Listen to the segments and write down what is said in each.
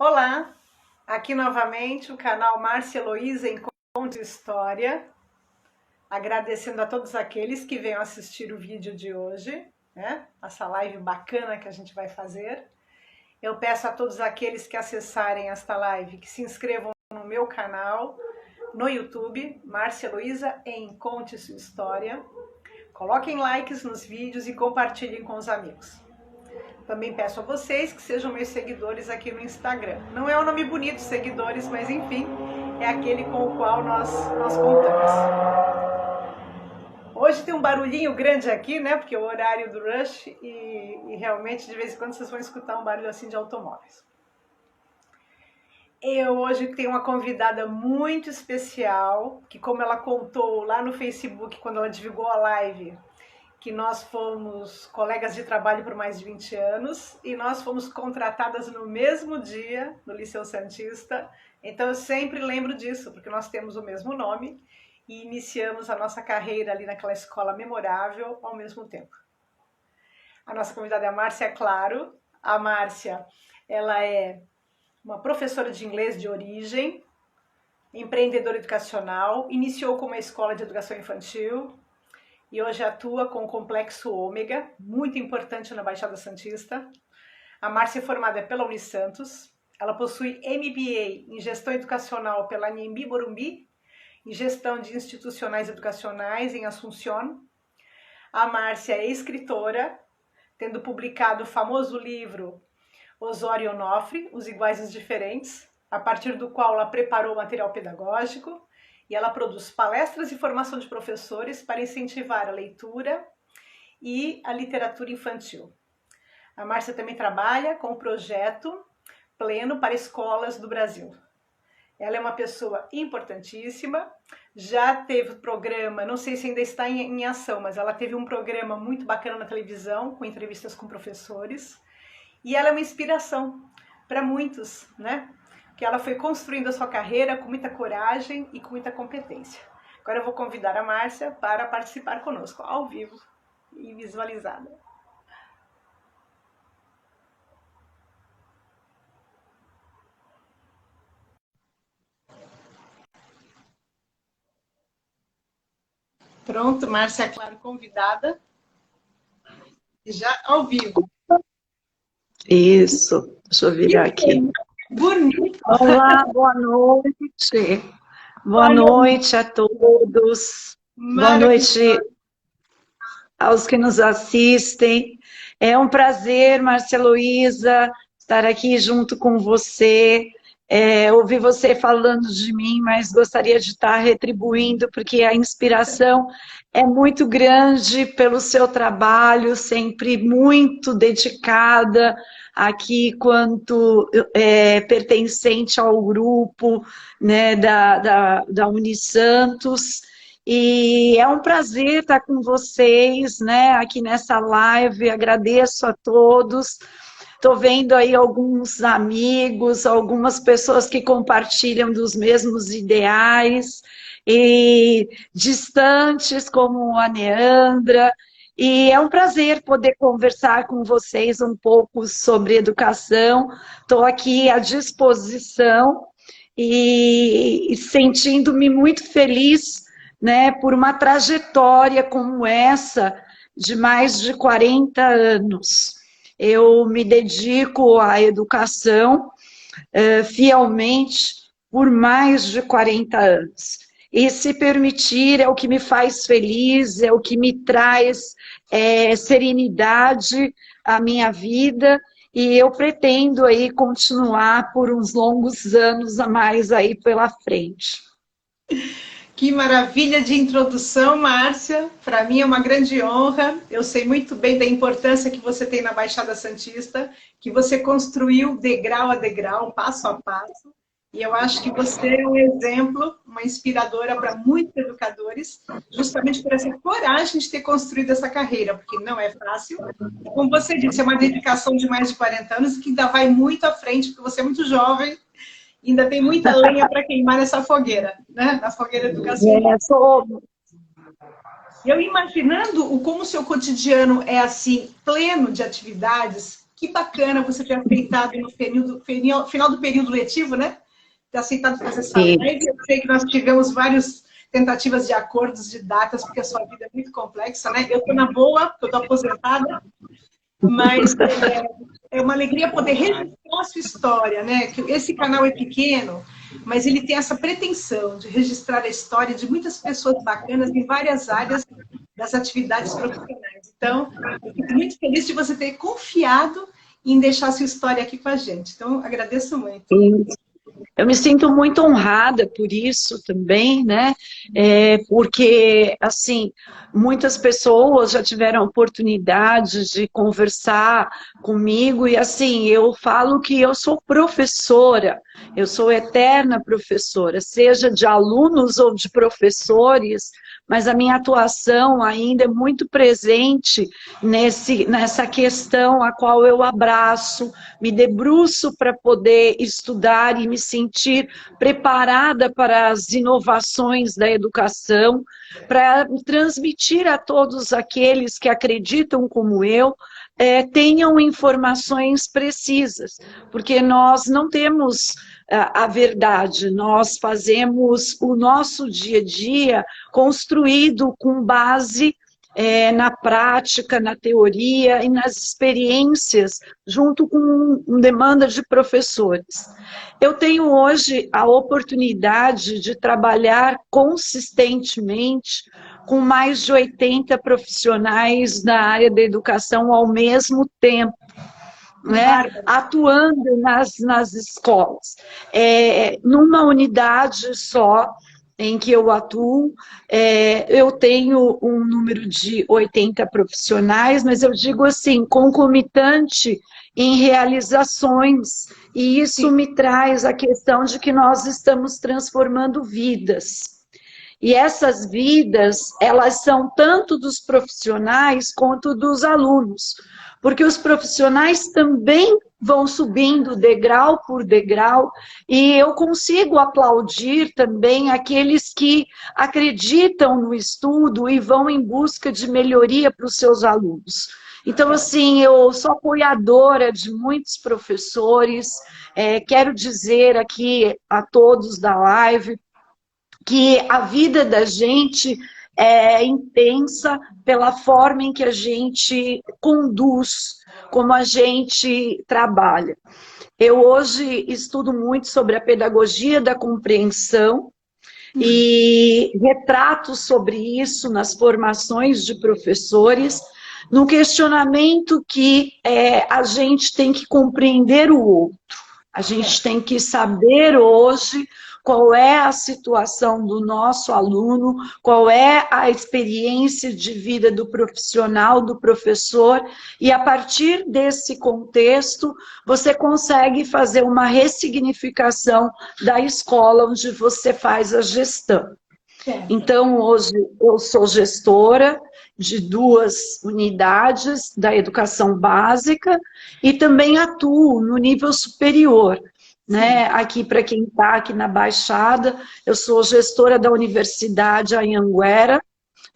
Olá, aqui novamente o canal Márcia Heloísa em Conte História, agradecendo a todos aqueles que venham assistir o vídeo de hoje, né? Essa live bacana que a gente vai fazer. Eu peço a todos aqueles que acessarem esta live que se inscrevam no meu canal, no YouTube, Márcia Heloísa em Conte Sua História. Coloquem likes nos vídeos e compartilhem com os amigos. Também peço a vocês que sejam meus seguidores aqui no Instagram. Não é um nome bonito, seguidores, mas enfim, é aquele com o qual nós contamos. Hoje tem um barulhinho grande aqui, né? Porque é o horário do rush e realmente de vez em quando vocês vão escutar um barulho assim de automóveis. Eu hoje tenho uma convidada muito especial, que como ela contou lá no Facebook, quando ela divulgou a live, que nós fomos colegas de trabalho por mais de 20 anos e nós fomos contratadas no mesmo dia no Liceu Santista. Então eu sempre lembro disso, porque nós temos o mesmo nome e iniciamos a nossa carreira ali naquela escola memorável ao mesmo tempo. A nossa convidada é a Márcia Claro. A Márcia, ela é uma professora de inglês de origem, empreendedora educacional, iniciou com uma escola de educação infantil, e hoje atua com o Complexo Ômega, muito importante na Baixada Santista. A Márcia é formada pela Unisantos, ela possui MBA em Gestão Educacional pela Anhembi Morumbi, em Gestão de Institucionais Educacionais em Assunción. A Márcia é escritora, tendo publicado o famoso livro Osório e Onofre, Os Iguais e os Diferentes, a partir do qual ela preparou material pedagógico. E ela produz palestras e formação de professores para incentivar a leitura e a literatura infantil. A Márcia também trabalha com o projeto Pleno para escolas do Brasil. Ela é uma pessoa importantíssima, já teve programa, não sei se ainda está em ação, mas ela teve um programa muito bacana na televisão, com entrevistas com professores. E ela é uma inspiração para muitos, né? Que ela foi construindo a sua carreira com muita coragem e com muita competência. Agora eu vou convidar a Márcia para participar conosco, ao vivo e visualizada. Pronto, Márcia Claro convidada, já ao vivo. Isso, deixa eu virar aqui. Bonito! Olá, boa noite. Boa noite a todos. Boa noite aos que nos assistem. É um prazer, Márcia Heloísa, estar aqui junto com você. Ouvi você falando de mim, mas gostaria de estar retribuindo, porque a inspiração é muito grande pelo seu trabalho, sempre muito dedicada, aqui quanto pertencente ao grupo, né, da Unisantos. E é um prazer estar com vocês, né, aqui nessa live. Agradeço a todos. Estou vendo aí alguns amigos, algumas pessoas que compartilham dos mesmos ideais, e distantes como a Neandra. E é um prazer poder conversar com vocês um pouco sobre educação. Estou aqui à disposição e sentindo-me muito feliz, né, por uma trajetória como essa de mais de 40 anos. Eu me dedico à educação fielmente por mais de 40 anos. E se permitir é o que me faz feliz, é o que me traz serenidade à minha vida, e eu pretendo aí continuar por uns longos anos a mais aí pela frente. Que maravilha de introdução, Márcia. Para mim é uma grande honra. Eu sei muito bem da importância que você tem na Baixada Santista, que você construiu degrau a degrau, passo a passo. E eu acho que você é um exemplo, uma inspiradora para muitos educadores, justamente por essa coragem de ter construído essa carreira, porque não é fácil. E como você disse, é uma dedicação de mais de 40 anos que ainda vai muito à frente, porque você é muito jovem. Ainda tem muita lenha para queimar nessa fogueira, né? Na fogueira educacional. Eu imaginando como o seu cotidiano é assim, pleno de atividades, que bacana você ter aceitado no final do período letivo, né? Ter aceitado fazer essa live. Eu sei que nós tivemos várias tentativas de acordos de datas, porque a sua vida é muito complexa, né? Eu estou na boa, porque eu estou aposentada, mas é uma alegria poder registrar a sua história, né? Que esse canal é pequeno, mas ele tem essa pretensão de registrar a história de muitas pessoas bacanas em várias áreas das atividades profissionais. Então, eu fico muito feliz de você ter confiado em deixar a sua história aqui com a gente. Então, agradeço muito. Sim. Eu me sinto muito honrada por isso também, né? Porque, assim, muitas pessoas já tiveram a oportunidade de conversar comigo e, assim, eu falo que eu sou professora, eu sou eterna professora, seja de alunos ou de professores, mas a minha atuação ainda é muito presente nessa questão a qual eu abraço, me debruço para poder estudar e me sentir preparada para as inovações da educação, para transmitir a todos aqueles que acreditam como eu, tenham informações precisas, porque nós não temos a verdade, nós fazemos o nosso dia a dia construído com base na prática, na teoria e nas experiências, junto com demanda de professores. Eu tenho hoje a oportunidade de trabalhar consistentemente com mais de 80 profissionais na área da educação ao mesmo tempo, né, atuando nas escolas. Numa unidade só em que eu atuo, eu tenho um número de 80 profissionais, mas eu digo assim, concomitante em realizações, e isso me traz a questão de que nós estamos transformando vidas. E essas vidas, elas são tanto dos profissionais quanto dos alunos, porque os profissionais também vão subindo degrau por degrau, e eu consigo aplaudir também aqueles que acreditam no estudo e vão em busca de melhoria para os seus alunos. Então, assim, eu sou apoiadora de muitos professores, quero dizer aqui a todos da live, que a vida da gente é intensa pela forma em que a gente conduz, como a gente trabalha. Eu hoje estudo muito sobre a pedagogia da compreensão e retrato sobre isso nas formações de professores, no questionamento que a gente tem que compreender o outro. A gente tem que saber hoje qual é a situação do nosso aluno, qual é a experiência de vida do profissional, do professor, e a partir desse contexto, você consegue fazer uma ressignificação da escola onde você faz a gestão. Então, hoje eu sou gestora de 2 unidades da educação básica e também atuo no nível superior. Né? Aqui, para quem está aqui na Baixada, eu sou gestora da Universidade Anhanguera,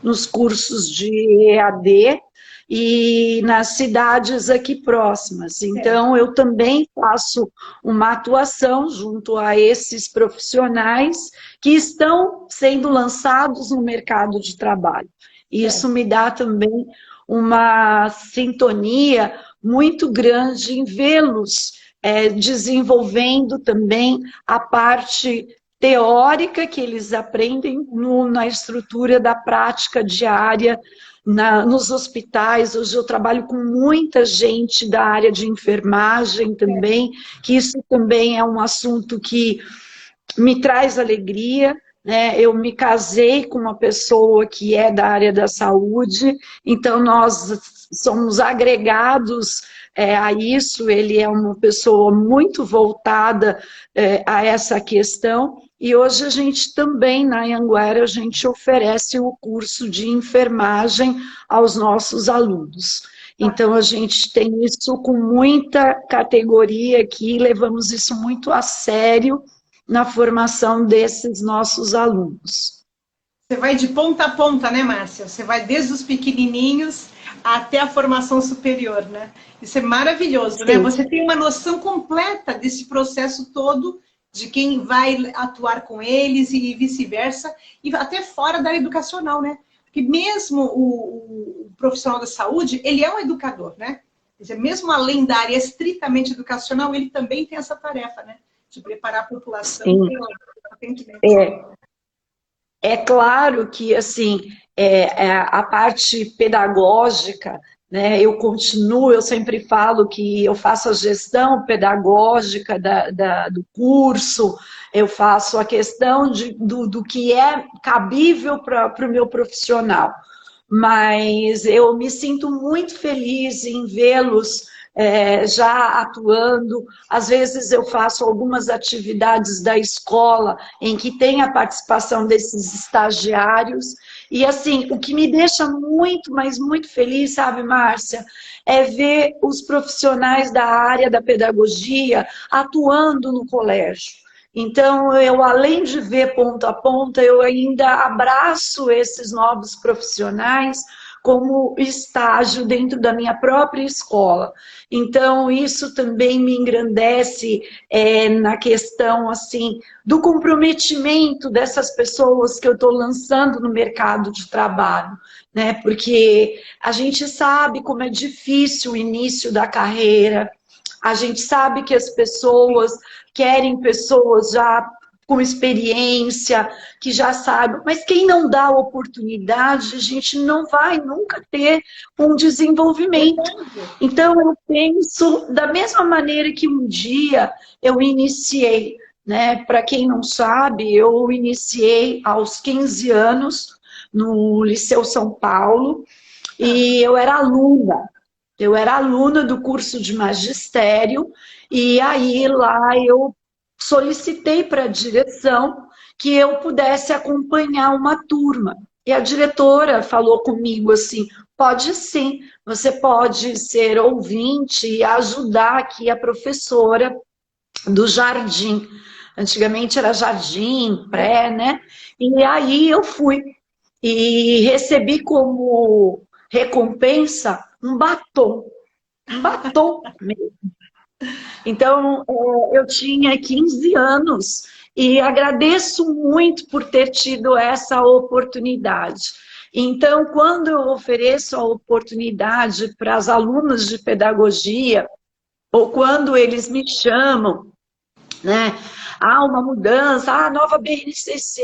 nos cursos de EAD e nas cidades aqui próximas. Então, eu também faço uma atuação junto a esses profissionais que estão sendo lançados no mercado de trabalho. Isso me dá também uma sintonia muito grande em vê-los desenvolvendo também a parte teórica que eles aprendem na estrutura da prática diária nos hospitais. Hoje eu trabalho com muita gente da área de enfermagem também, que isso também é um assunto que me traz alegria. Eu me casei com uma pessoa que é da área da saúde, então nós somos agregados a isso. Ele é uma pessoa muito voltada a essa questão, e hoje a gente também, na Anhanguera, a gente oferece o curso de enfermagem aos nossos alunos. Então a gente tem isso com muita categoria aqui, levamos isso muito a sério na formação desses nossos alunos. Você vai de ponta a ponta, né, Márcia? Você vai desde os pequenininhos até a formação superior, né? Isso é maravilhoso, né? Sim. Você tem uma noção completa desse processo todo, de quem vai atuar com eles e vice-versa, e até fora da área educacional, né? Porque mesmo o profissional da saúde, ele é um educador, né? Quer dizer, mesmo além da área estritamente educacional, ele também tem essa tarefa, né? De preparar a população pelo atendimento. É claro que, assim, a parte pedagógica, né, eu sempre falo que eu faço a gestão pedagógica do curso, eu faço a questão do que é cabível para o meu profissional, mas eu me sinto muito feliz em vê-los já atuando. Às vezes eu faço algumas atividades da escola em que tem a participação desses estagiários. E assim, o que me deixa muito, mas muito feliz, sabe, Márcia, é ver os profissionais da área da pedagogia atuando no colégio. Então, eu, além de ver ponta a ponta, eu ainda abraço esses novos profissionais como estágio dentro da minha própria escola. Então, isso também me engrandece na questão, assim, do comprometimento dessas pessoas que eu estou lançando no mercado de trabalho, né? Porque a gente sabe como é difícil o início da carreira, a gente sabe que as pessoas querem pessoas já com experiência, que já saibam, mas quem não dá oportunidade, a gente não vai nunca ter um desenvolvimento. Então, eu penso da mesma maneira que um dia eu iniciei, né? Para quem não sabe, eu iniciei aos 15 anos no Liceu São Paulo e eu era aluna. Eu era aluna do curso de magistério e aí lá eu solicitei para a direção que eu pudesse acompanhar uma turma. E a diretora falou comigo assim: pode sim, você pode ser ouvinte e ajudar aqui a professora do jardim. Antigamente era jardim, pré, né? E aí eu fui e recebi como recompensa um batom mesmo. Então, eu tinha 15 anos e agradeço muito por ter tido essa oportunidade. Então, quando eu ofereço a oportunidade para as alunas de pedagogia, ou quando eles me chamam, né? Há uma mudança, a nova BNCC,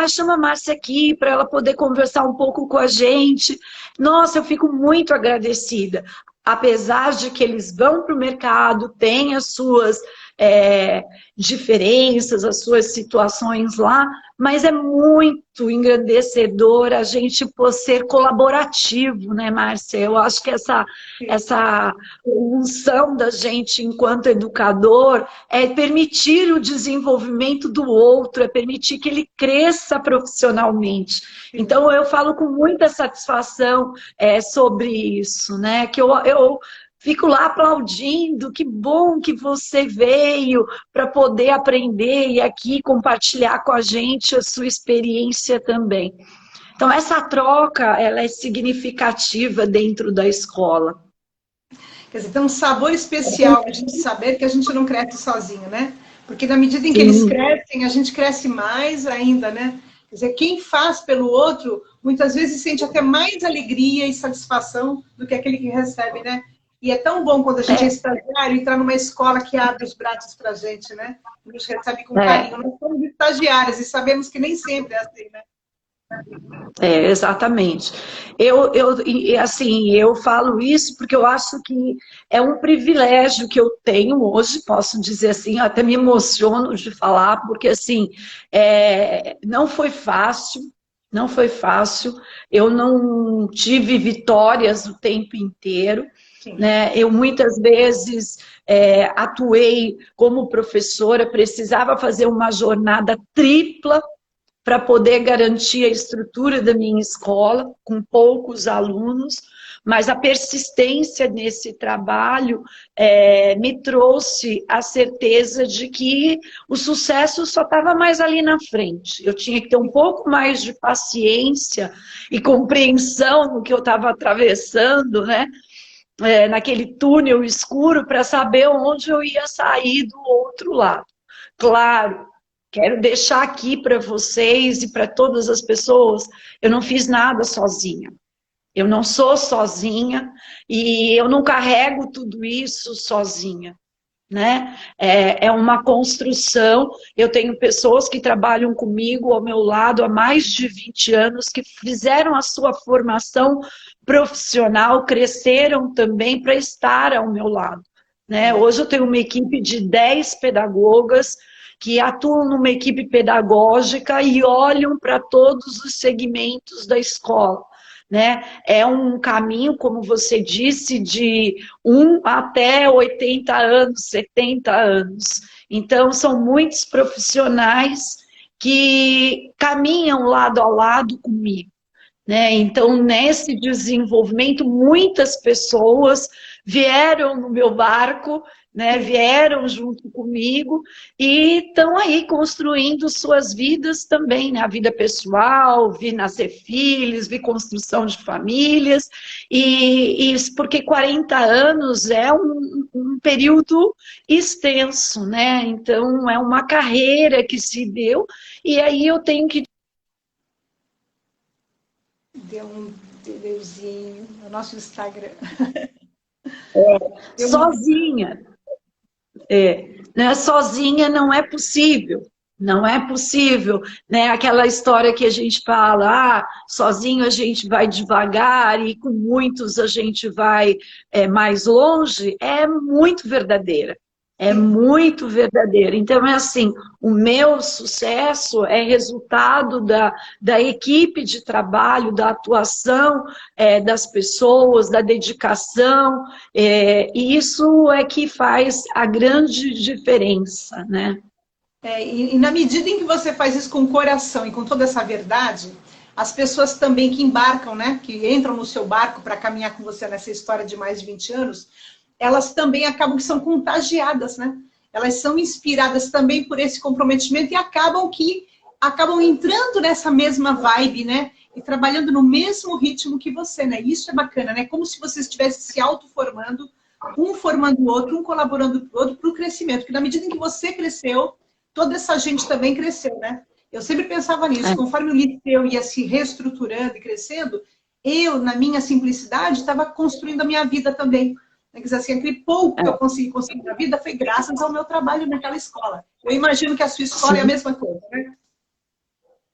chama a Márcia aqui para ela poder conversar um pouco com a gente. Nossa, eu fico muito agradecida. Apesar de que eles vão para o mercado, têm as suas diferenças, as suas situações lá, mas é muito engrandecedor a gente por ser colaborativo, né, Márcia? Eu acho que essa função da gente enquanto educador é permitir o desenvolvimento do outro, é permitir que ele cresça profissionalmente. Então, eu falo com muita satisfação sobre isso, né? Que eu fico lá aplaudindo, que bom que você veio para poder aprender e aqui compartilhar com a gente a sua experiência também. Então, essa troca, ela é significativa dentro da escola. Quer dizer, tem um sabor especial a gente saber que a gente não cresce sozinho, né? Porque na medida em que eles crescem, a gente cresce mais ainda, né? Quer dizer, quem faz pelo outro, muitas vezes sente até mais alegria e satisfação do que aquele que recebe, né? E é tão bom quando a gente é estagiário entrar numa escola que abre os braços pra gente, né? Nos recebe com carinho. Nós somos estagiários e sabemos que nem sempre é assim, né? Exatamente. Assim, eu falo isso porque eu acho que é um privilégio que eu tenho hoje, posso dizer assim, até me emociono de falar, porque assim, não foi fácil, não foi fácil, eu não tive vitórias o tempo inteiro, né? Eu muitas vezes atuei como professora, precisava fazer uma jornada tripla para poder garantir a estrutura da minha escola, com poucos alunos, mas a persistência nesse trabalho me trouxe a certeza de que o sucesso só estava mais ali na frente. Eu tinha que ter um pouco mais de paciência e compreensão no que eu estava atravessando, né? Naquele túnel escuro, para saber onde eu ia sair do outro lado. Claro, quero deixar aqui para vocês e para todas as pessoas, eu não fiz nada sozinha. Eu não sou sozinha e eu não carrego tudo isso sozinha, né? É uma construção. Eu tenho pessoas que trabalham comigo ao meu lado há mais de 20 anos, que fizeram a sua formação profissional, cresceram também para estar ao meu lado, né? Hoje eu tenho uma equipe de 10 pedagogas que atuam numa equipe pedagógica e olham para todos os segmentos da escola, né? É um caminho, como você disse, de 1 até 80 anos, 70 anos. Então, são muitos profissionais que caminham lado a lado comigo, né? Então, nesse desenvolvimento, muitas pessoas vieram no meu barco, né? Vieram junto comigo e estão aí construindo suas vidas também, né? A vida pessoal, vi nascer filhos, vi construção de famílias, e isso porque 40 anos é um período extenso, né? Então, é uma carreira que se deu, e aí eu tenho que... Deu um deusinho no nosso Instagram. Sozinha. Né? Sozinha não é possível. Não é possível, né? Aquela história que a gente fala, sozinho a gente vai devagar e com muitos a gente vai mais longe, é muito verdadeira. É muito verdadeira. Então, é assim, o meu sucesso é resultado da equipe de trabalho, da atuação das pessoas, da dedicação, e isso é que faz a grande diferença, né? E na medida em que você faz isso com o coração e com toda essa verdade, as pessoas também que embarcam, né, que entram no seu barco para caminhar com você nessa história de mais de 20 anos, elas também acabam que são contagiadas, né? Elas são inspiradas também por esse comprometimento e acabam entrando nessa mesma vibe, né? E trabalhando no mesmo ritmo que você, né? Isso é bacana, né? Como se você estivesse se auto-formando, um formando o outro, um colaborando com o outro para o crescimento. Porque na medida em que você cresceu, toda essa gente também cresceu, né? Eu sempre pensava nisso. Conforme o liceu ia se reestruturando e crescendo, eu, na minha simplicidade, estava construindo a minha vida também. Quer dizer assim, aquele pouco que eu consegui construir na vida foi graças ao meu trabalho naquela escola. Eu imagino que a sua escola é a mesma coisa, né?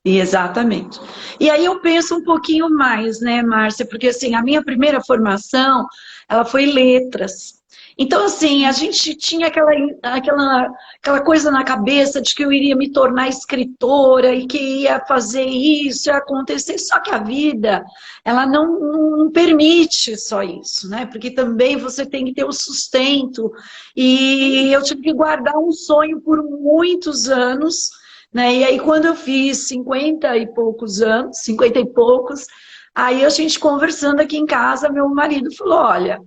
Exatamente. E aí eu penso um pouquinho mais, né, Márcia? Porque, assim, a minha primeira formação, ela foi letras. Então, assim, a gente tinha aquela coisa na cabeça de que eu iria me tornar escritora e que ia fazer isso, ia acontecer. Só que a vida, ela não permite só isso, né? Porque também você tem que ter o sustento. E eu tive que guardar um sonho por muitos anos, né? E aí, quando eu fiz 50 e poucos anos, 50 e poucos, aí a gente conversando aqui em casa, meu marido falou, olha,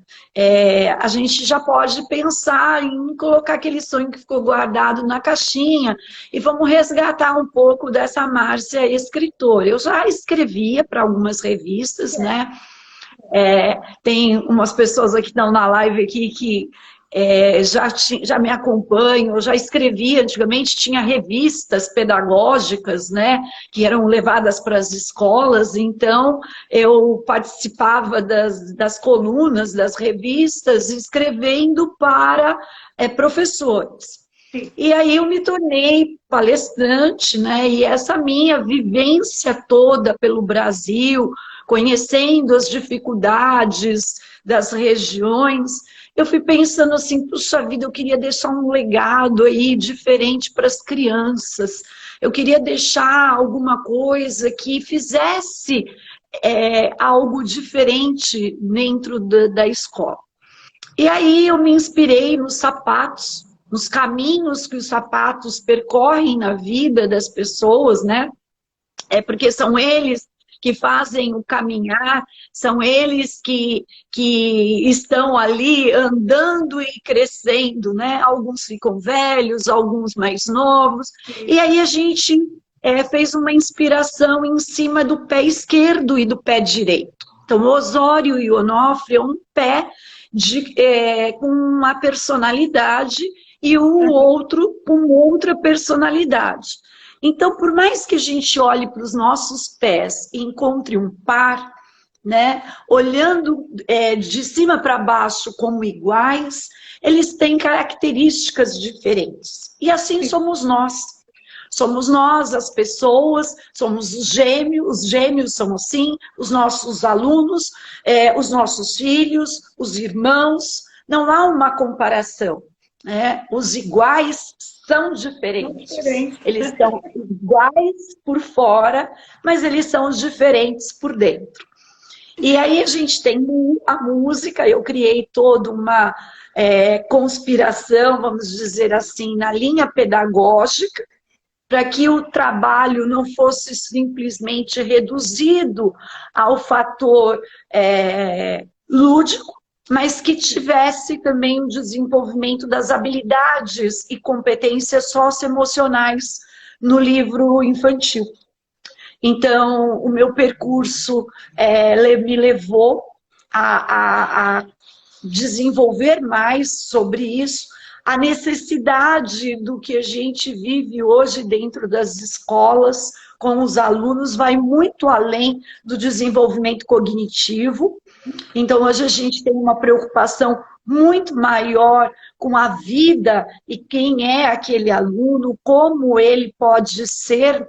a gente já pode pensar em colocar aquele sonho que ficou guardado na caixinha e vamos resgatar um pouco dessa Márcia escritora. Eu já escrevia para algumas revistas, né? Tem umas pessoas aqui que estão na live aqui que já me acompanham, eu já escrevi antigamente, tinha revistas pedagógicas, né, que eram levadas para as escolas, então eu participava das colunas das revistas, escrevendo para professores. E aí eu me tornei palestrante, né, e essa minha vivência toda pelo Brasil, conhecendo as dificuldades das regiões, eu fui pensando assim, puxa vida, eu queria deixar um legado aí diferente para as crianças. Eu queria deixar alguma coisa que fizesse algo diferente dentro da escola. E aí eu me inspirei nos sapatos, nos caminhos que os sapatos percorrem na vida das pessoas, né? Porque são eles que fazem o caminhar, são eles que estão ali andando e crescendo, né? Alguns ficam velhos, alguns mais novos. E aí a gente fez uma inspiração em cima do pé esquerdo e do pé direito. Então, o Osório e o Onofre é um pé com uma personalidade e o outro com outra personalidade. Então, por mais que a gente olhe para os nossos pés e encontre um par, né, olhando de cima para baixo como iguais, eles têm características diferentes. E assim somos nós. Somos nós, as pessoas, somos os gêmeos são assim, os nossos alunos, os nossos filhos, os irmãos, não há uma comparação. Os iguais são diferentes. Eles são iguais por fora, mas eles são diferentes por dentro. E aí a gente tem a música, eu criei toda uma conspiração, vamos dizer assim, na linha pedagógica, para que o trabalho não fosse simplesmente reduzido ao fator lúdico, mas que tivesse também o desenvolvimento das habilidades e competências socioemocionais no livro infantil. Então, o meu percurso me levou a desenvolver mais sobre isso, a necessidade do que a gente vive hoje dentro das escolas com os alunos vai muito além do desenvolvimento cognitivo. Então, hoje a gente tem uma preocupação muito maior com a vida e quem é aquele aluno, como ele pode ser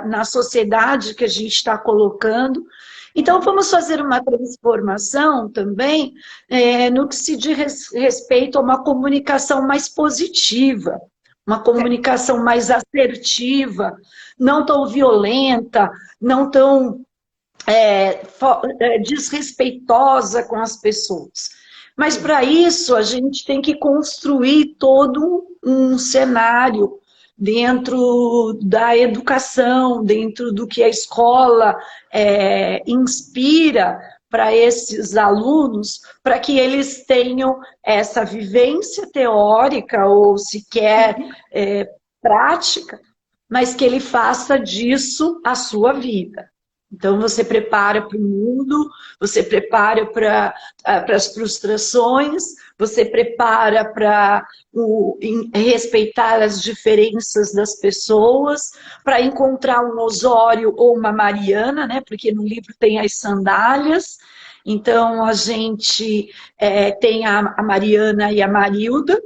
na sociedade que a gente está colocando. Então, vamos fazer uma transformação também no que se diz respeito a uma comunicação mais positiva, uma comunicação mais assertiva, não tão violenta, não tão desrespeitosa com as pessoas. Mas, para isso, a gente tem que construir todo um cenário dentro da educação, dentro do que a escola inspira para esses alunos, para que eles tenham essa vivência teórica ou sequer prática, mas que ele faça disso a sua vida. Então, você prepara para o mundo, você prepara para as frustrações, você prepara para respeitar as diferenças das pessoas, para encontrar um Osório ou uma Mariana, né? Porque no livro tem as sandálias. Então, a gente tem a Mariana e a Marilda,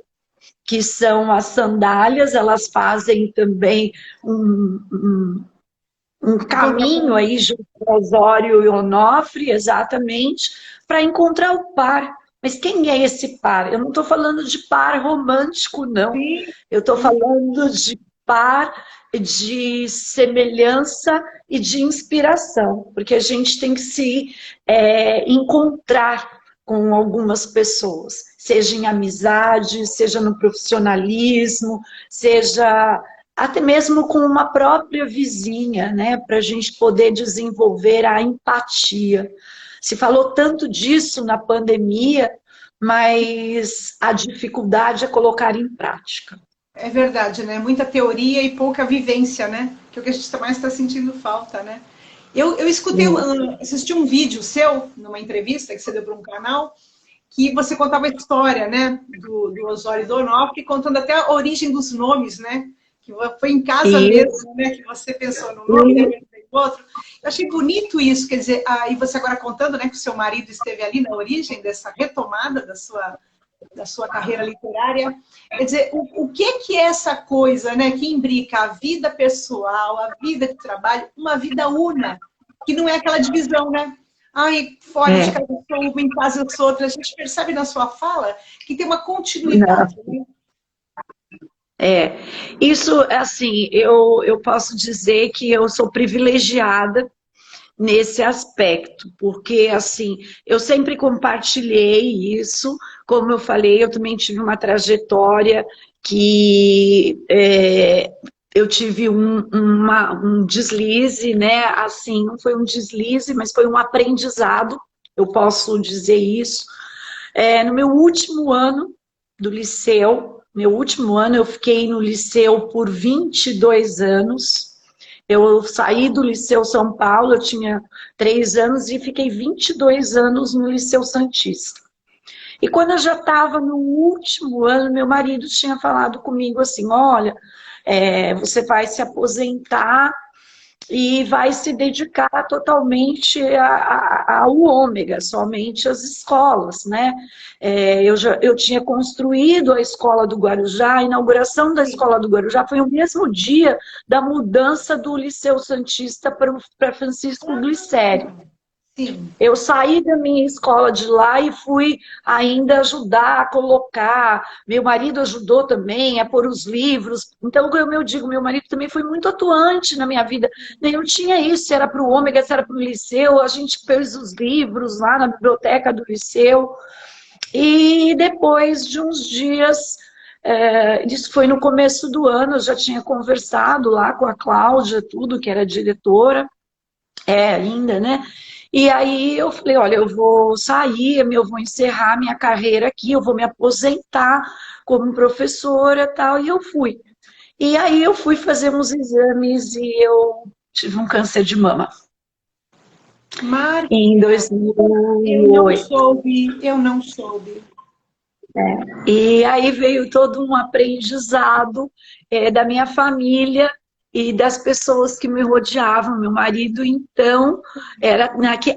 que são as sandálias, elas fazem também um caminho aí junto ao Osório e Onofre, exatamente, para encontrar o par. Mas quem é esse par? Eu não estou falando de par romântico, não. Sim. Eu estou falando de par de semelhança e de inspiração, porque a gente tem que se encontrar com algumas pessoas, seja em amizade, seja no profissionalismo, seja até mesmo com uma própria vizinha, né, para a gente poder desenvolver a empatia. Se falou tanto disso na pandemia, mas a dificuldade é colocar em prática. É verdade, né? Muita teoria e pouca vivência, né? Que é o que a gente mais está sentindo falta, né? Eu escutei, assisti um vídeo seu, numa entrevista que você deu para um canal, que você contava a história, né, do Osório e do Onofre, contando até a origem dos nomes, né? Que foi em casa mesmo, né, que você pensou no nome, depois no outro. Eu achei bonito isso, quer dizer, e você agora contando, né, que o seu marido esteve ali na origem dessa retomada da sua carreira literária. Quer dizer, o que é essa coisa, né, que imbrica a vida pessoal, a vida de trabalho, uma vida una, que não é aquela divisão, né? Ai, fora de casa eu sou uma, em casa eu sou outra. A gente percebe na sua fala que tem uma continuidade, né? Isso, assim, eu posso dizer que eu sou privilegiada nesse aspecto, porque, assim, eu sempre compartilhei isso, como eu falei, eu também tive uma trajetória que eu tive um deslize, né? Assim, não foi um deslize, mas foi um aprendizado, eu posso dizer isso. No meu último ano do liceu, meu último ano, eu fiquei no liceu por 22 anos. Eu saí do Liceu São Paulo, eu tinha 3 anos e fiquei 22 anos no Liceu Santista. E quando eu já estava no último ano, meu marido tinha falado comigo assim, olha, você vai se aposentar e vai se dedicar totalmente ao Ômega, somente às escolas, né? Eu tinha construído a escola do Guarujá, a inauguração da escola do Guarujá foi o mesmo dia da mudança do Liceu Santista para Francisco Glicério. Sim. Eu saí da minha escola de lá e fui ainda ajudar a colocar. Meu marido ajudou também a pôr os livros. Então, como eu digo, meu marido também foi muito atuante na minha vida. Eu tinha isso, se era para o Ômega, se era para o Liceu. A gente pôs os livros lá na biblioteca do Liceu. E depois de uns dias, isso foi no começo do ano, eu já tinha conversado lá com a Cláudia, tudo, que era diretora, ainda, né? E aí eu falei, olha, eu vou sair, eu vou encerrar minha carreira aqui, eu vou me aposentar como professora e tal, e eu fui. E aí eu fui fazer uns exames e eu tive um câncer de mama. Márcia, Em eu não 2008. soube, eu não soube. E aí veio todo um aprendizado da minha família e das pessoas que me rodeavam, meu marido. Então,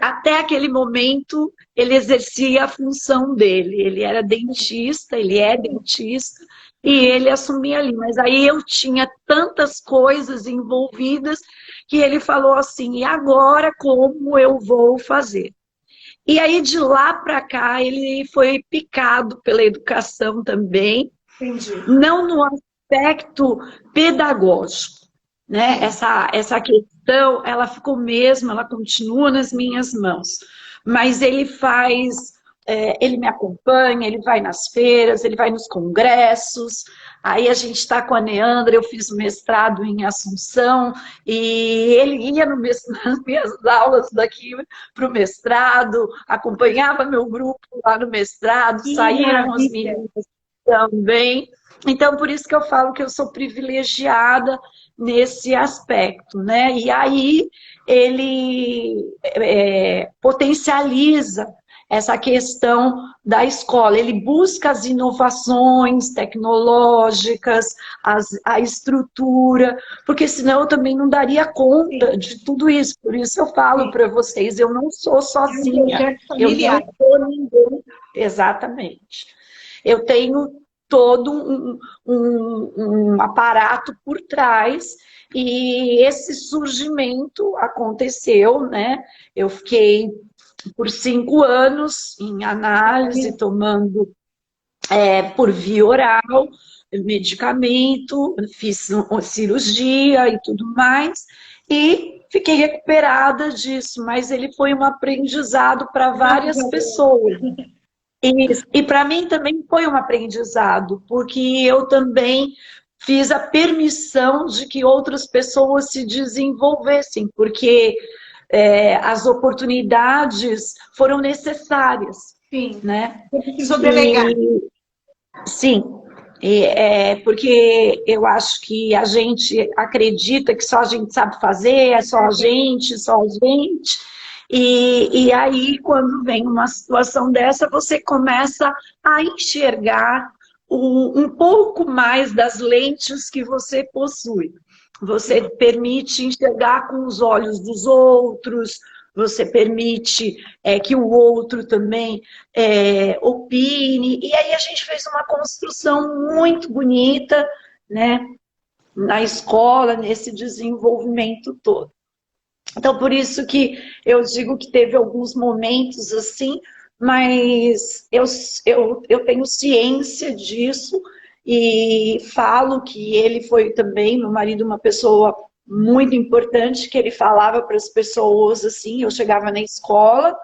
até aquele momento, ele exercia a função dele. Ele era dentista, ele é dentista, e ele assumia ali. Mas aí eu tinha tantas coisas envolvidas que ele falou assim, e agora como eu vou fazer? E aí, de lá para cá, ele foi picado pela educação também, Entendi. não no aspecto pedagógico, né? Essa questão, ela ficou mesmo, ela continua nas minhas mãos. Mas ele faz, ele me acompanha, ele vai nas feiras, ele vai nos congressos. Aí a gente está com a Neandra, eu fiz mestrado em Assunção, e ele ia nas minhas aulas daqui para o mestrado, acompanhava meu grupo lá no mestrado, Que saíram as maravilha. meninas também. Então, por isso que eu falo que eu sou privilegiada nesse aspecto, né? E aí ele potencializa essa questão da escola. Ele busca as inovações tecnológicas, a estrutura, porque senão eu também não daria conta de tudo isso. Por isso eu falo para vocês, eu não sou sozinha, eu não sou ninguém. Exatamente. Eu tenho todo um aparato por trás e esse surgimento aconteceu, né? Eu fiquei por 5 anos em análise, tomando por via oral, medicamento, fiz cirurgia e tudo mais, e fiquei recuperada disso, mas ele foi um aprendizado para várias pessoas. E para mim também foi um aprendizado, porque eu também fiz a permissão de que outras pessoas se desenvolvessem, porque as oportunidades foram necessárias. Sim. Né? Eu preciso delegar. Sim, porque eu acho que a gente acredita que só a gente sabe fazer, é só a gente, só a gente. E aí, quando vem uma situação dessa, você começa a enxergar um pouco mais das lentes que você possui. Você permite enxergar com os olhos dos outros, você permite que o outro também opine. E aí a gente fez uma construção muito bonita, né, na escola, nesse desenvolvimento todo. Então, por isso que eu digo que teve alguns momentos assim, mas eu tenho ciência disso e falo que ele foi também, meu marido, uma pessoa muito importante, que ele falava para as pessoas assim, eu chegava na escola,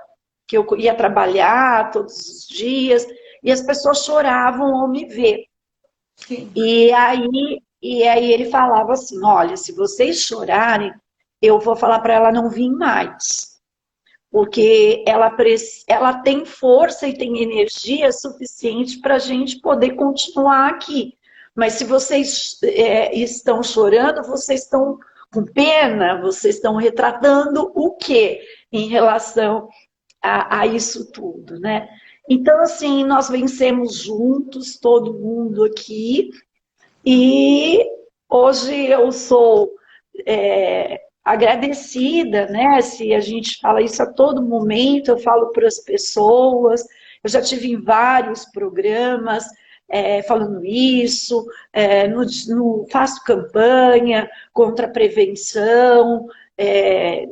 que eu ia trabalhar todos os dias, e as pessoas choravam ao me ver. Sim. E aí E aí ele falava assim, olha, se vocês chorarem, eu vou falar para ela não vir mais. Porque ela tem força e tem energia suficiente para a gente poder continuar aqui. Mas se vocês estão chorando, vocês estão com pena, vocês estão retratando o quê em relação a isso tudo, né? Então, assim, nós vencemos juntos, todo mundo aqui, e hoje eu sou agradecida, né? Se a gente fala isso a todo momento, eu falo para as pessoas, eu já tive em vários programas falando isso, faço campanha contra a prevenção,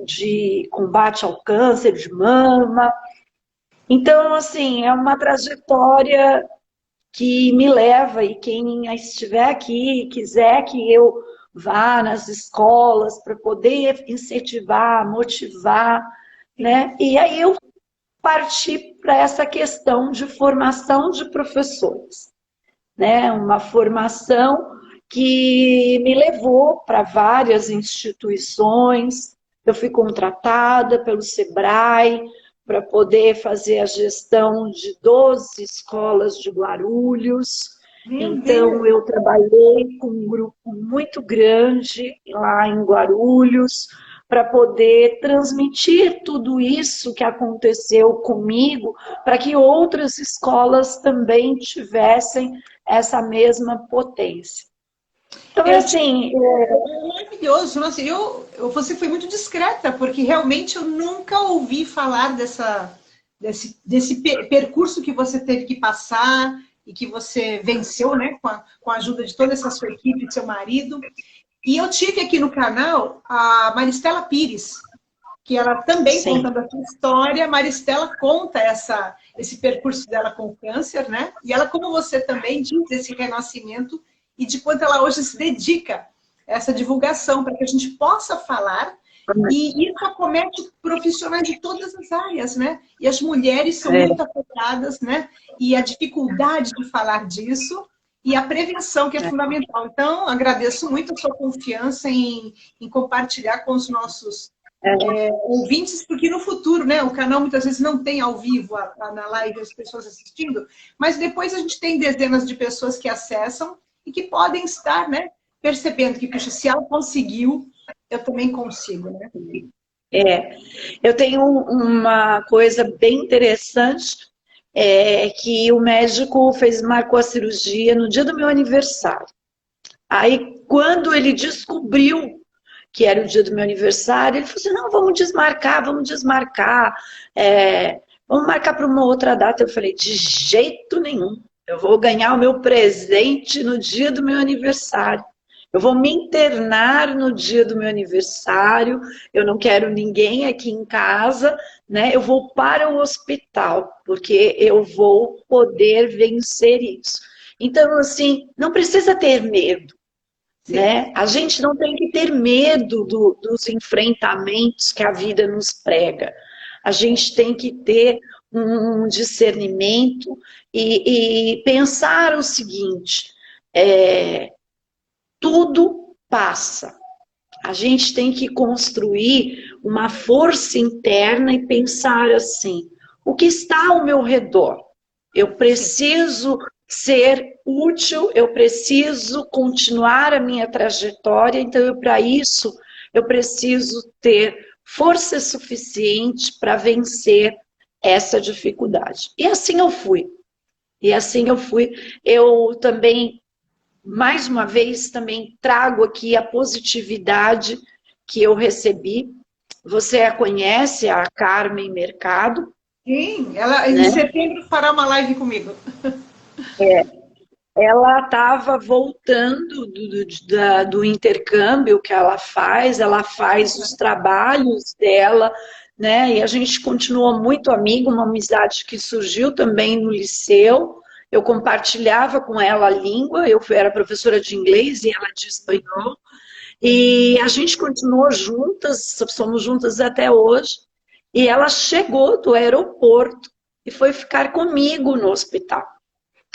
de combate ao câncer de mama. Então, assim, é uma trajetória que me leva, e quem estiver aqui e quiser que eu vá nas escolas para poder incentivar, motivar, né? E aí eu parti para essa questão de formação de professores, né? Uma formação que me levou para várias instituições. Eu fui contratada pelo Sebrae para poder fazer a gestão de 12 escolas de Guarulhos. Então, eu trabalhei com um grupo muito grande lá em Guarulhos para poder transmitir tudo isso que aconteceu comigo, para que outras escolas também tivessem essa mesma potência. Então, assim... É maravilhoso. Nossa, você foi muito discreta, porque realmente eu nunca ouvi falar desse percurso que você teve que passar e que você venceu, né, com a ajuda de toda essa sua equipe, de seu marido. E eu tive aqui no canal a Maristela Pires, que ela também, sim, contando a sua história. Maristela conta esse percurso dela com o câncer, né? E ela, como você também, diz desse renascimento e de quanto ela hoje se dedica a essa divulgação, para que a gente possa falar. E isso acomete profissionais de todas as áreas, né? E as mulheres são muito afetadas, né? E a dificuldade de falar disso e a prevenção, que é fundamental. Então, agradeço muito a sua confiança em compartilhar com os nossos ouvintes, porque no futuro, né, o canal muitas vezes não tem ao vivo na live as pessoas assistindo, mas depois a gente tem dezenas de pessoas que acessam e que podem estar, né, percebendo que, puxa, se ela conseguiu, eu também consigo, né? Eu tenho uma coisa bem interessante, que o médico marcou a cirurgia no dia do meu aniversário. Aí, quando ele descobriu que era o dia do meu aniversário, ele falou assim, não, vamos desmarcar, vamos marcar para uma outra data. Eu falei, de jeito nenhum, eu vou ganhar o meu presente no dia do meu aniversário. Eu vou me internar no dia do meu aniversário, eu não quero ninguém aqui em casa, né? Eu vou para o hospital, porque eu vou poder vencer isso. Então, assim, não precisa ter medo, né? A gente não tem que ter medo dos enfrentamentos que a vida nos prega. A gente tem que ter um discernimento e pensar o seguinte, tudo passa. A gente tem que construir uma força interna e pensar assim, o que está ao meu redor? Eu preciso ser útil, eu preciso continuar a minha trajetória, então para isso eu preciso ter força suficiente para vencer essa dificuldade. E assim eu fui. Eu também, mais uma vez, também trago aqui a positividade que eu recebi. Você a conhece, a Carmen Mercado? Sim, ela em setembro fará uma live comigo. Ela estava voltando do intercâmbio que ela faz os trabalhos dela, né? E a gente continuou muito amigo, uma amizade que surgiu também no liceu. Eu compartilhava com ela a língua, eu era professora de inglês e ela de espanhol. E a gente continuou juntas, somos juntas até hoje. E ela chegou do aeroporto e foi ficar comigo no hospital.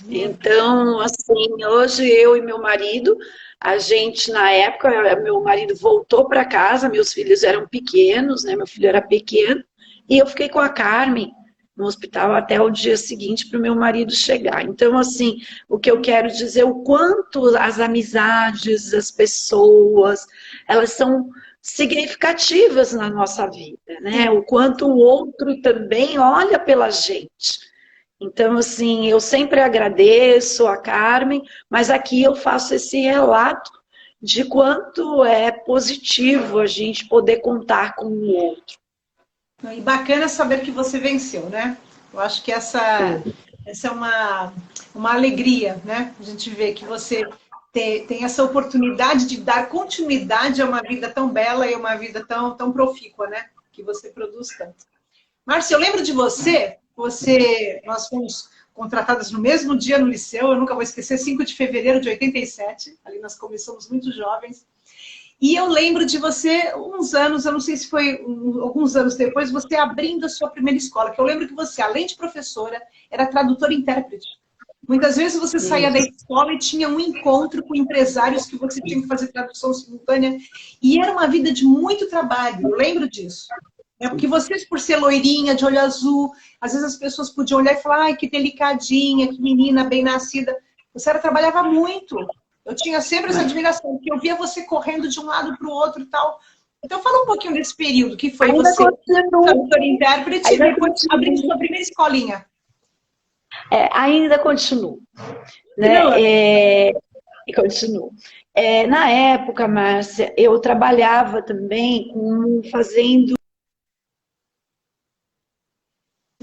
Então, assim, hoje eu e meu marido, a gente, na época, meu marido voltou para casa, meus filhos eram pequenos, né? Meu filho era pequeno, e eu fiquei com a Carmen no hospital até o dia seguinte para o meu marido chegar. Então, assim, o que eu quero dizer, o quanto as amizades, as pessoas, elas são significativas na nossa vida, né? O quanto o outro também olha pela gente. Então, assim, eu sempre agradeço a Carmen, mas aqui eu faço esse relato de quanto é positivo a gente poder contar com o outro. E bacana saber que você venceu, né? Eu acho que essa é uma alegria, né? A gente vê que você tem essa oportunidade de dar continuidade a uma vida tão bela e uma vida tão profícua, né? Que você produz tanto. Márcia, eu lembro de nós fomos contratadas no mesmo dia no liceu, eu nunca vou esquecer, 5 de fevereiro de 87, ali nós começamos muito jovens, e eu lembro de você, uns anos, eu não sei se foi alguns anos depois, você abrindo a sua primeira escola, que eu lembro que você, além de professora, era tradutora e intérprete. Muitas vezes você saía da escola e tinha um encontro com empresários que você tinha que fazer tradução simultânea, e era uma vida de muito trabalho, eu lembro disso. É porque vocês, por ser loirinha, de olho azul, às vezes as pessoas podiam olhar e falar, ai, que delicadinha, que menina bem nascida. Você trabalhava muito. Eu tinha sempre essa admiração, porque eu via você correndo de um lado para o outro e tal. Então fala um pouquinho desse período, que foi Ainda você, continuo. tradutora e intérprete, e Ainda depois continuo. abrindo sua primeira escolinha. Ainda continuo. Né? Continuo. Na época, Márcia, eu trabalhava também fazendo.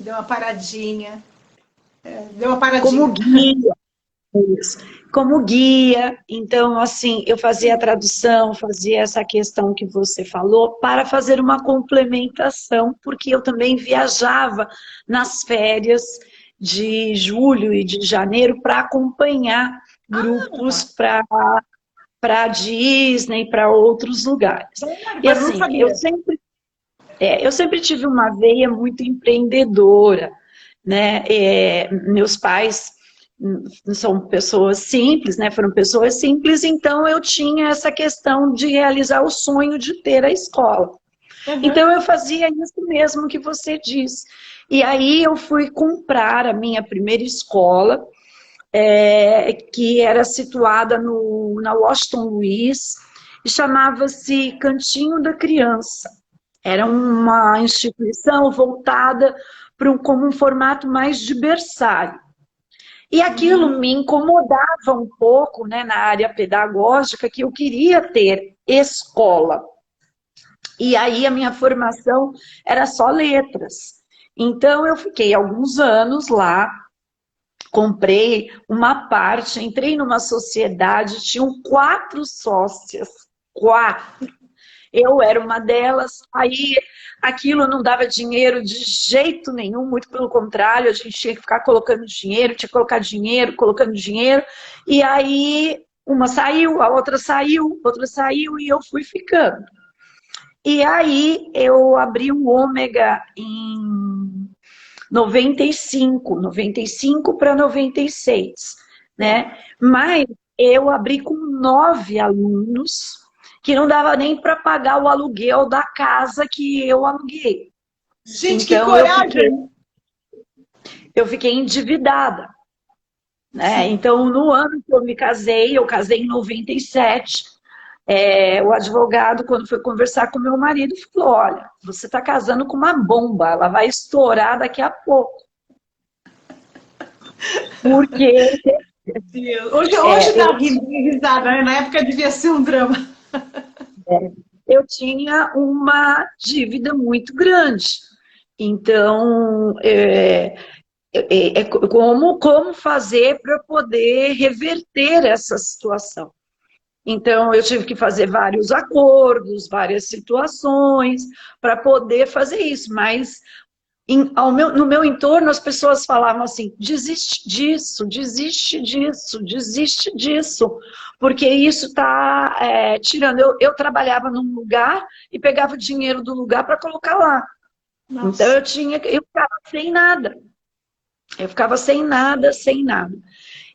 Deu uma paradinha. Deu uma paradinha. Como guia. Isso. Como guia, então, assim, eu fazia a tradução, fazia essa questão que você falou, para fazer uma complementação, porque eu também viajava nas férias de julho e de janeiro para acompanhar grupos para Disney, para outros lugares. E assim, eu sempre tive uma veia muito empreendedora, né? Meus pais são pessoas simples, né? Foram pessoas simples, então eu tinha essa questão de realizar o sonho de ter a escola. Então eu fazia isso mesmo que você disse. E aí eu fui comprar a minha primeira escola, que era situada na Washington Luiz, e chamava-se Cantinho da Criança. Era uma instituição voltada como um formato mais de berçário. E aquilo me incomodava um pouco, né, na área pedagógica, que eu queria ter escola. E aí a minha formação era só letras. Então eu fiquei alguns anos lá, comprei uma parte, entrei numa sociedade, tinham 4 sócias, 4. Eu era uma delas, aí aquilo não dava dinheiro de jeito nenhum, muito pelo contrário, a gente tinha que ficar colocando dinheiro, tinha que colocar dinheiro, colocando dinheiro, e aí uma saiu, a outra saiu, e eu fui ficando. E aí eu abri o Ômega em 95 para 96, né? Mas eu abri com 9 alunos, que não dava nem para pagar o aluguel da casa que eu aluguei. Gente, então, que coragem! Eu fiquei endividada. Né? Então, no ano que eu casei em 97, o advogado, quando foi conversar com meu marido, falou, olha, você está casando com uma bomba, ela vai estourar daqui a pouco. Porque... Hoje dá risada, né? Na época devia ser um drama. Eu tinha uma dívida muito grande. Então, como fazer para poder reverter essa situação? Então, eu tive que fazer vários acordos, várias situações para poder fazer isso. Mas no meu entorno, as pessoas falavam assim, desiste disso, desiste disso, desiste disso, porque isso está tirando. Eu trabalhava num lugar e pegava o dinheiro do lugar para colocar lá. Nossa. Então, eu ficava sem nada. Eu ficava sem nada, sem nada.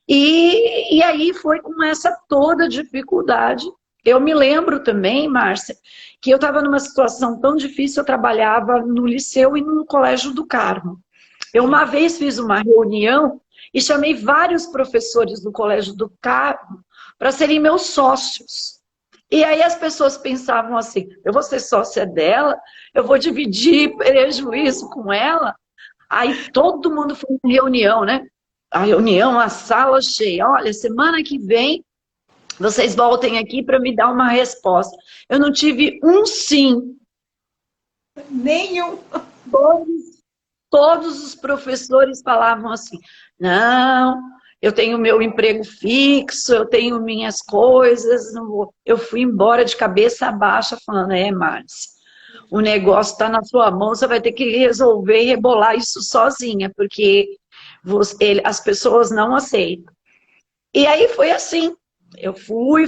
E aí foi com essa toda dificuldade. Eu me lembro também, Márcia, que eu estava numa situação tão difícil, eu trabalhava no liceu e no Colégio do Carmo. Eu uma vez fiz uma reunião e chamei vários professores do Colégio do Carmo para serem meus sócios. E aí as pessoas pensavam assim, eu vou ser sócia dela, eu vou dividir prejuízo com ela. Aí todo mundo foi em reunião, né? A reunião, a sala cheia. Olha, semana que vem vocês voltem aqui para me dar uma resposta. Eu não tive um sim. Nenhum. Todos os professores falavam assim, não, eu tenho meu emprego fixo, eu tenho minhas coisas, não vou. Eu fui embora de cabeça baixa falando, Márcia, o negócio está na sua mão, você vai ter que resolver e rebolar isso sozinha, porque as pessoas não aceitam. E aí foi assim, eu fui,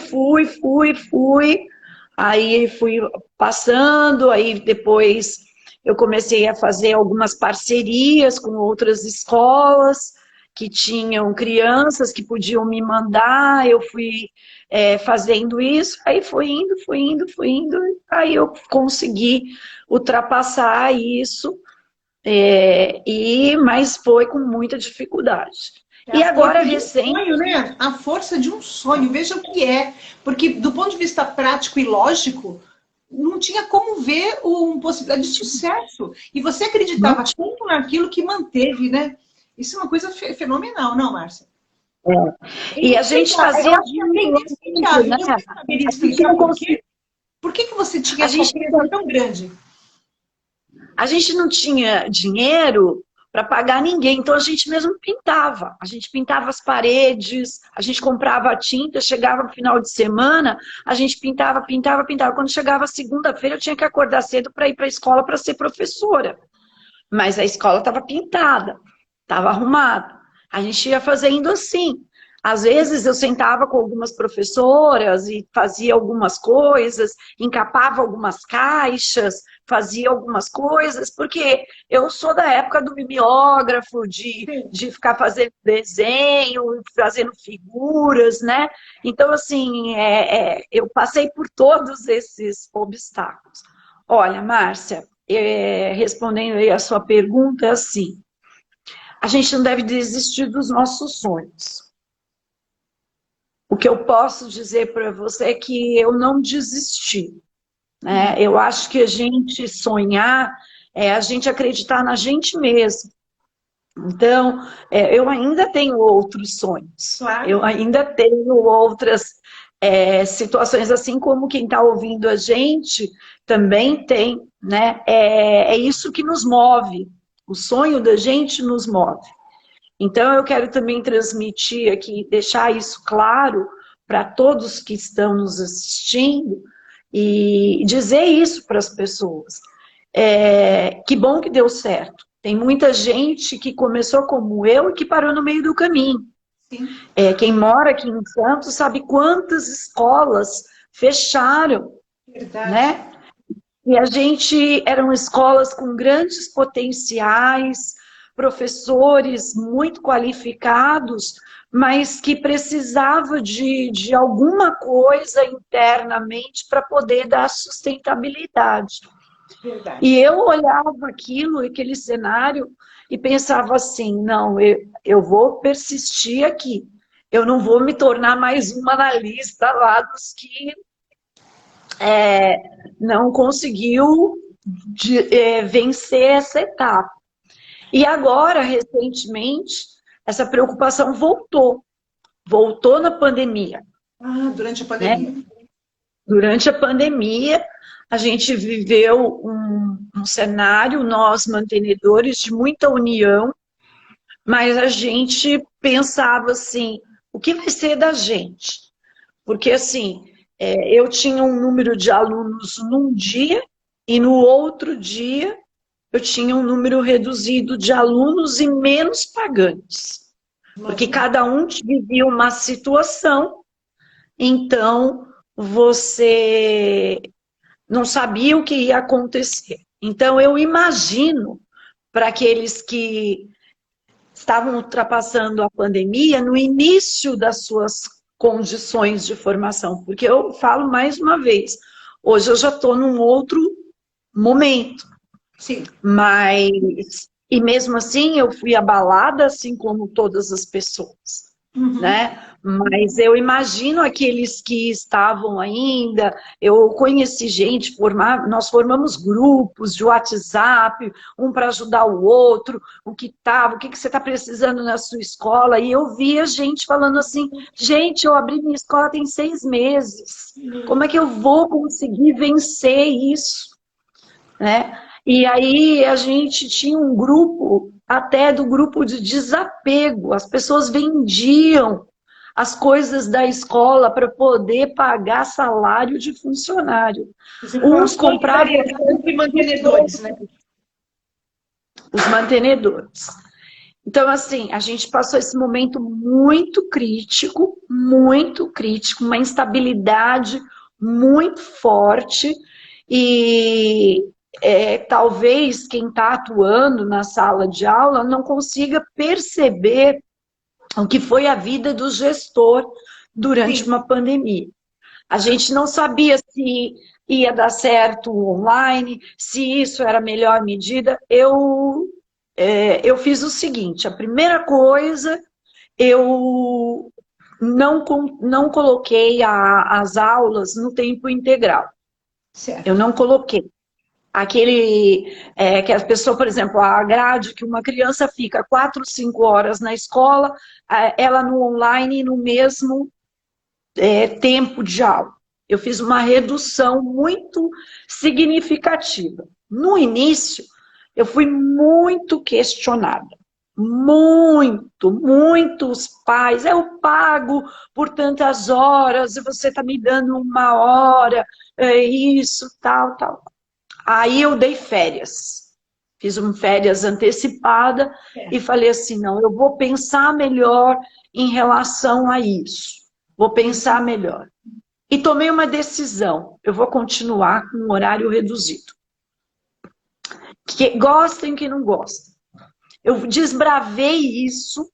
aí fui passando, aí depois eu comecei a fazer algumas parcerias com outras escolas que tinham crianças que podiam me mandar, eu fui fazendo isso, aí foi indo, aí eu consegui ultrapassar isso, mas foi com muita dificuldade. É E a agora, força de um recém... sonho, né? A força de um sonho, veja o que é. Porque, do ponto de vista prático e lógico, não tinha como ver uma possibilidade de sucesso. E você acreditava tanto naquilo que manteve, né? Isso é uma coisa fenomenal, não, Márcia? E a gente fazia É inexplicável. né? Você saberia A gente explicar não por quê? conseguia, Por que você tinha a essa gente, crença tão grande? a gente não tinha dinheiro para pagar ninguém, então a gente mesmo pintava. A gente pintava as paredes, a gente comprava tinta, chegava no final de semana, a gente pintava. Quando chegava segunda-feira, eu tinha que acordar cedo para ir para a escola para ser professora. Mas a escola estava pintada, estava arrumada. A gente ia fazendo assim. Às vezes eu sentava com algumas professoras e fazia algumas coisas, encapava algumas caixas, fazia algumas coisas, porque eu sou da época do mimeógrafo, de ficar fazendo desenho, fazendo figuras, né? Então, assim, eu passei por todos esses obstáculos. Olha, Márcia, respondendo aí a sua pergunta, é assim, a gente não deve desistir dos nossos sonhos. O que eu posso dizer para você é que eu não desisti, né? Eu acho que a gente sonhar é a gente acreditar na gente mesmo. Então, eu ainda tenho outros sonhos, Claro. eu ainda tenho outras situações, assim como quem está ouvindo a gente também tem, né? É isso que nos move, o sonho da gente nos move. Então, eu quero também transmitir aqui, deixar isso claro para todos que estão nos assistindo e dizer isso para as pessoas. Que bom que deu certo. Tem muita gente que começou como eu e que parou no meio do caminho. Quem mora aqui em Santos sabe quantas escolas fecharam, Verdade. Né? E a gente eram escolas com grandes potenciais, professores muito qualificados, mas que precisava de alguma coisa internamente para poder dar sustentabilidade. Verdade. E eu olhava aquilo, aquele cenário, e pensava assim, não, eu vou persistir aqui. Eu não vou me tornar mais uma na lista lá dos que não conseguiu vencer essa etapa. E agora, recentemente, essa preocupação voltou na pandemia. Durante a pandemia. Né? Durante a pandemia, a gente viveu um cenário, nós mantenedores, de muita união, mas a gente pensava assim, o que vai ser da gente? Porque assim, eu tinha um número de alunos num dia e no outro dia eu tinha um número reduzido de alunos e menos pagantes. Porque cada um vivia uma situação, então você não sabia o que ia acontecer. Então eu imagino para aqueles que estavam ultrapassando a pandemia no início das suas condições de formação, porque eu falo mais uma vez, hoje eu já estou num outro momento. Sim. Mas, e mesmo assim, eu fui abalada, assim como todas as pessoas, né? Mas eu imagino aqueles que estavam ainda, eu conheci gente, nós formamos grupos de WhatsApp, um para ajudar o outro, o que você está precisando na sua escola, e eu via gente falando assim, gente, eu abri minha escola tem 6 meses, como é que eu vou conseguir vencer isso? Né? E aí a gente tinha um grupo, até do grupo de desapego, as pessoas vendiam as coisas da escola para poder pagar salário de funcionário. Uns compravam entre mantenedores, né? Os mantenedores. Então, assim, a gente passou esse momento muito crítico, uma instabilidade muito forte, e talvez quem está atuando na sala de aula não consiga perceber o que foi a vida do gestor durante Sim. uma pandemia. A gente não sabia se ia dar certo online, se isso era a melhor medida. Eu fiz o seguinte, a primeira coisa, eu não coloquei as aulas no tempo integral. Certo. Eu não coloquei. Que a pessoa, por exemplo, a grade que uma criança fica 4, 5 horas na escola, ela no online no mesmo tempo de aula. Eu fiz uma redução muito significativa. No início, eu fui muito questionada. Muitos pais. Eu pago por tantas horas, e você está me dando 1 hora, isso, tal. Aí eu dei férias. Fiz uma férias antecipada e falei assim, não, eu vou pensar melhor em relação a isso. Vou pensar melhor. E tomei uma decisão. Eu vou continuar com um horário reduzido. Que gostem, que não gostem. Eu desbravei isso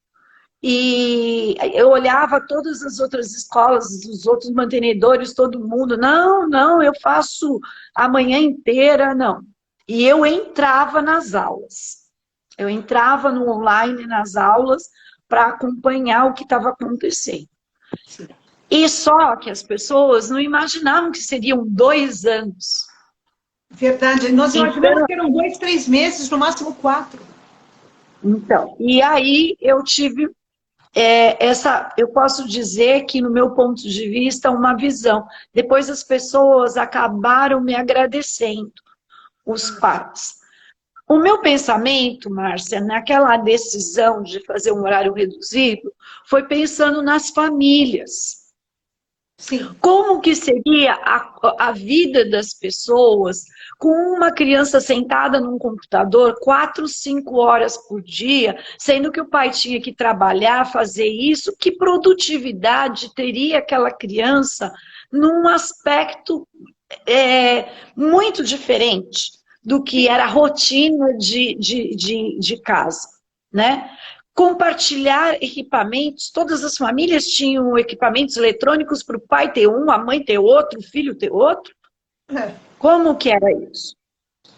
e eu olhava todas as outras escolas, os outros mantenedores, todo mundo. Não, eu faço a manhã inteira, não. E eu entrava nas aulas. Eu entrava no online nas aulas para acompanhar o que estava acontecendo. Sim. E só que as pessoas não imaginavam que seriam 2 anos. Verdade. Nós imaginamos que eram 2, 3 meses, no máximo 4. Então, e aí eu tive eu posso dizer que, no meu ponto de vista, uma visão. Depois as pessoas acabaram me agradecendo, os pais. O meu pensamento, Márcia, naquela decisão de fazer um horário reduzido, foi pensando nas famílias. Sim. Como que seria a vida das pessoas com uma criança sentada num computador 4, 5 horas por dia, sendo que o pai tinha que trabalhar, fazer isso? Que produtividade teria aquela criança num aspecto muito diferente do que era a rotina de casa, né? Compartilhar equipamentos, todas as famílias tinham equipamentos eletrônicos para o pai ter um, a mãe ter outro, o filho ter outro. Como que era isso?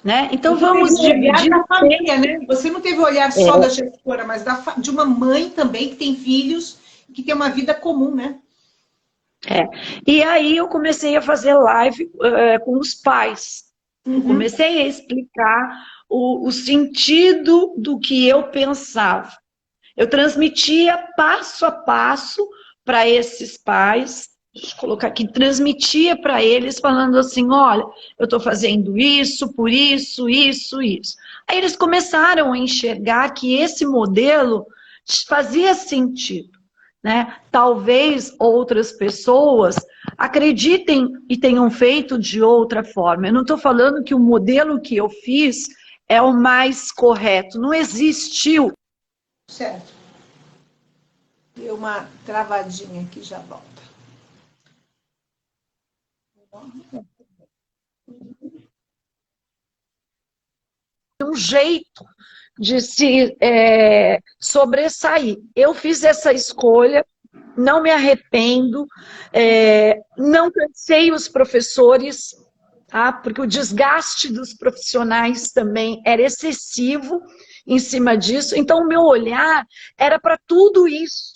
Né? Então vamos dividir da família, né? Você não teve o olhar só da gestora, mas de uma mãe também que tem filhos, que tem uma vida comum, né? E aí eu comecei a fazer live com os pais. Eu comecei a explicar o sentido do que eu pensava. Eu transmitia passo a passo para esses pais, deixa eu colocar aqui, transmitia para eles falando assim, olha, eu estou fazendo isso, por isso. Aí eles começaram a enxergar que esse modelo fazia sentido, né? Talvez outras pessoas acreditem e tenham feito de outra forma. Eu não estou falando que o modelo que eu fiz é o mais correto, não existiu. Certo. Deu uma travadinha aqui, já volta. Um jeito de se sobressair. Eu fiz essa escolha, não me arrependo, não cansei os professores, tá? Porque o desgaste dos profissionais também era excessivo em cima disso. Então, o meu olhar era para tudo isso,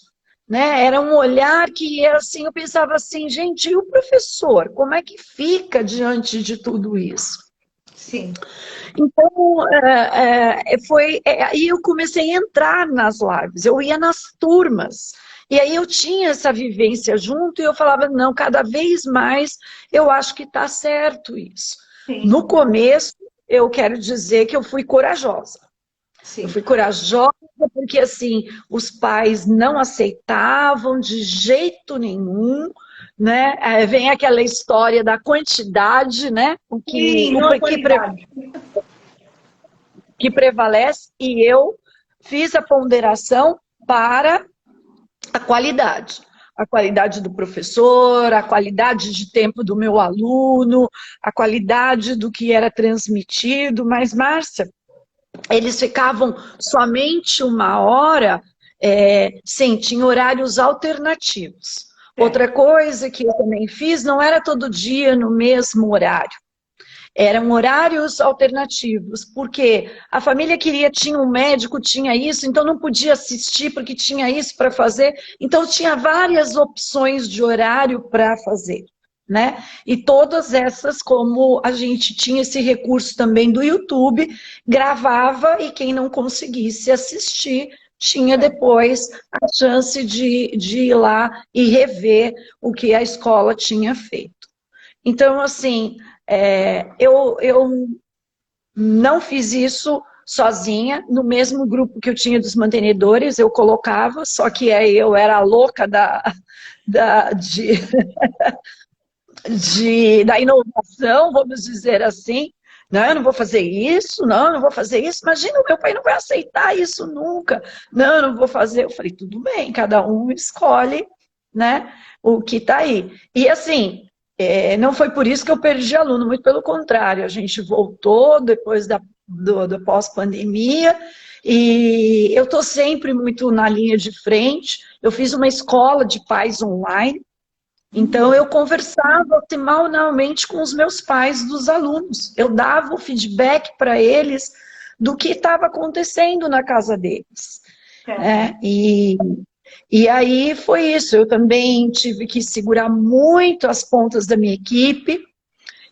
né? Era um olhar que, assim, eu pensava assim, gente, e o professor? Como é que fica diante de tudo isso? Sim. Então, aí eu comecei a entrar nas lives, eu ia nas turmas, e aí eu tinha essa vivência junto, e eu falava, não, cada vez mais eu acho que está certo isso. Sim. No começo, eu quero dizer que eu fui corajosa. Sim. Eu fui corajosa porque, assim, os pais não aceitavam de jeito nenhum, né? Vem aquela história da quantidade, né? Sim, não a qualidade. Que prevalece, e eu fiz a ponderação para a qualidade do professor, a qualidade de tempo do meu aluno, a qualidade do que era transmitido, mas, Márcia, eles ficavam somente 1 hora, sim, tinha horários alternativos. Outra coisa que eu também fiz, não era todo dia no mesmo horário. Eram horários alternativos, porque a família queria, tinha um médico, tinha isso, então não podia assistir porque tinha isso para fazer. Então tinha várias opções de horário para fazer, né? E todas essas, como a gente tinha esse recurso também do YouTube, gravava e quem não conseguisse assistir tinha depois a chance de ir lá e rever o que a escola tinha feito. Então, assim, eu não fiz isso sozinha, no mesmo grupo que eu tinha dos mantenedores, eu colocava, só que aí eu era a louca da inovação, vamos dizer assim. Não, eu não vou fazer isso, não, eu não vou fazer isso. Imagina, o meu pai não vai aceitar isso nunca. Não, eu não vou fazer. Eu falei, tudo bem, cada um escolhe, né, o que está aí. E assim, não foi por isso que eu perdi aluno, muito pelo contrário, a gente voltou depois do pós-pandemia, e eu estou sempre muito na linha de frente. Eu fiz uma escola de pais online, então eu conversava semanalmente com os meus pais dos alunos, eu dava o feedback para eles do que estava acontecendo na casa deles. E aí foi isso, eu também tive que segurar muito as pontas da minha equipe,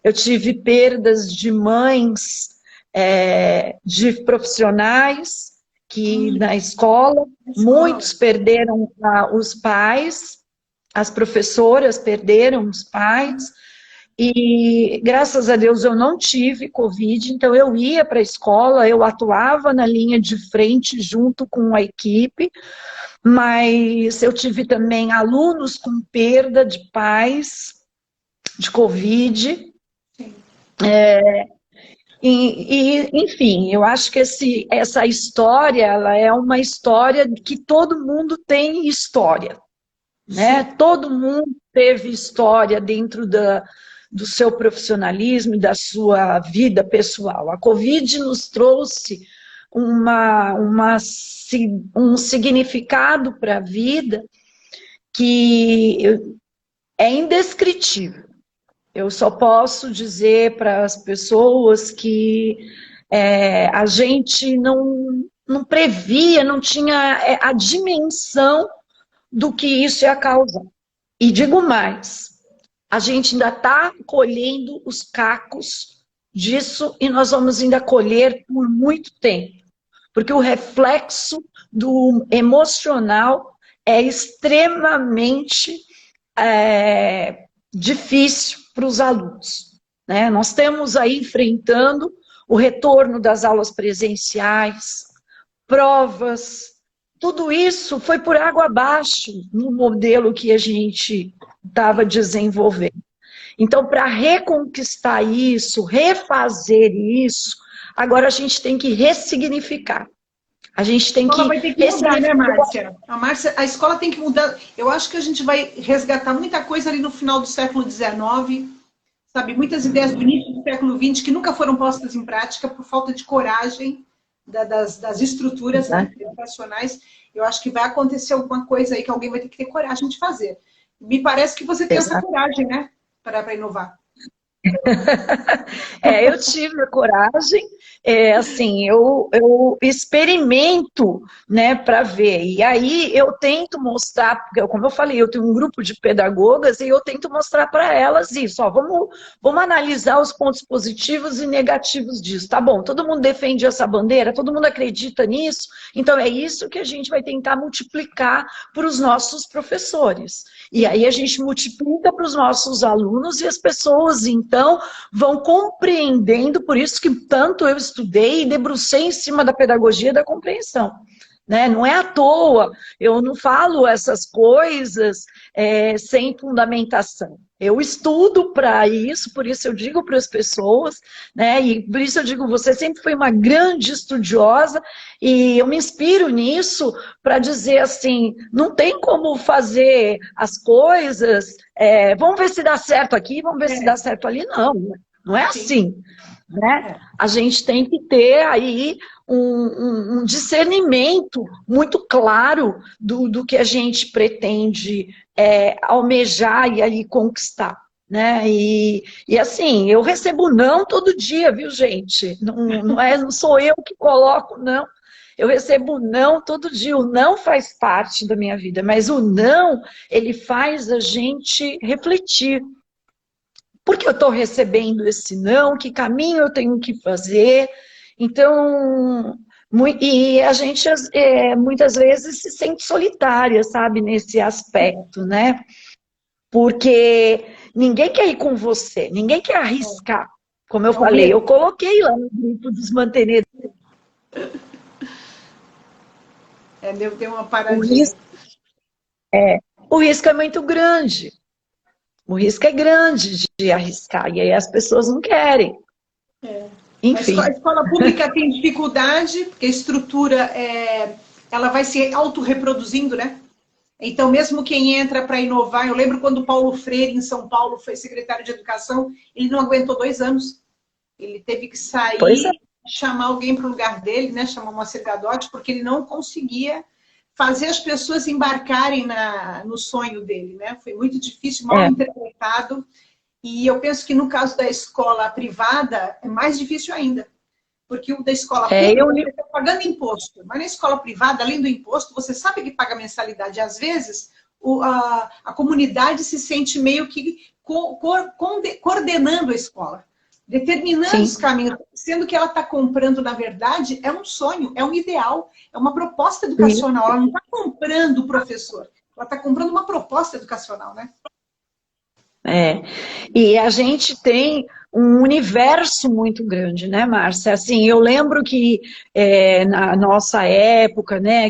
eu tive perdas de mães, de profissionais que na escola, muitos perderam os pais, as professoras perderam os pais, e graças a Deus eu não tive Covid, então eu ia para a escola, eu atuava na linha de frente junto com a equipe, mas eu tive também alunos com perda de pais, de Covid. Enfim, eu acho que essa história, ela é uma história que todo mundo tem história, né? Todo mundo teve história dentro do seu profissionalismo e da sua vida pessoal. A Covid nos trouxe um significado para a vida que é indescritível. Eu só posso dizer para as pessoas que a gente não previa, não tinha a dimensão do que isso ia causar. E digo mais, a gente ainda está colhendo os cacos disso e nós vamos ainda colher por muito tempo. Porque o reflexo do emocional é extremamente difícil para os alunos, né? Nós estamos aí enfrentando o retorno das aulas presenciais, provas, tudo isso foi por água abaixo no modelo que a gente estava desenvolvendo. Então, para reconquistar isso, refazer isso, agora a gente tem que ressignificar. A gente tem que... A escola vai ter que mudar, né, Márcia? A escola tem que mudar. Eu acho que a gente vai resgatar muita coisa ali no final do século XIX, sabe? Muitas ideias do início do século XX que nunca foram postas em prática por falta de coragem, das estruturas, né, educacionais, eu acho que vai acontecer alguma coisa aí que alguém vai ter que ter coragem de fazer. Me parece que você tem essa coragem, né, para inovar. Eu tive a coragem, assim, eu experimento, né, para ver. E aí eu tento mostrar, porque, como eu falei, eu tenho um grupo de pedagogas e eu tento mostrar para elas isso. Ó, vamos analisar os pontos positivos e negativos disso. Tá bom, todo mundo defende essa bandeira, todo mundo acredita nisso, então é isso que a gente vai tentar multiplicar para os nossos professores. E aí a gente multiplica para os nossos alunos e as pessoas, então, vão compreendendo, por isso que tanto eu estudei e debrucei em cima da pedagogia da compreensão. Né? Não é à toa, eu não falo essas coisas sem fundamentação. Eu estudo para isso, por isso eu digo para as pessoas, né? E por isso eu digo, você sempre foi uma grande estudiosa, e eu me inspiro nisso para dizer assim, não tem como fazer as coisas, vamos ver se dá certo aqui, vamos ver se dá certo ali, não. Não é assim. Né? A gente tem que ter aí um discernimento muito claro do que a gente pretende almejar e aí conquistar. Né? E assim, eu recebo não todo dia, viu, gente? Não sou eu que coloco, não. Eu recebo não todo dia. O não faz parte da minha vida, mas o não, ele faz a gente refletir. Por que eu estou recebendo esse não? Que caminho eu tenho que fazer? Então, e a gente muitas vezes se sente solitária, sabe, nesse aspecto, né? Porque ninguém quer ir com você, ninguém quer arriscar. Como eu falei, eu coloquei lá no grupo dos mantenedores. Deve ter uma paradinha. O risco é muito grande. O risco é grande de arriscar, e aí as pessoas não querem. Enfim. A escola pública tem dificuldade, porque a estrutura ela vai se autorreproduzindo, né? Então, mesmo quem entra para inovar, eu lembro quando o Paulo Freire, em São Paulo, foi secretário de Educação, ele não aguentou 2 anos. Ele teve que sair, chamar alguém para o lugar dele, né? Chamar uma sacerdote, porque ele não conseguia fazer as pessoas embarcarem no sonho dele, né? Foi muito difícil, mal interpretado. E eu penso que no caso da escola privada é mais difícil ainda. Porque o da escola pública você está pagando imposto. Mas na escola privada, além do imposto, você sabe que paga mensalidade. Às vezes, a comunidade se sente meio que coordenando a escola. Determinando os caminhos. Sendo que ela está comprando, na verdade, é um sonho, é um ideal, é uma proposta educacional. Ela não está comprando o professor. Ela está comprando uma proposta educacional, né? E a gente tem um universo muito grande, né, Márcia? Assim, eu lembro que na nossa época, né,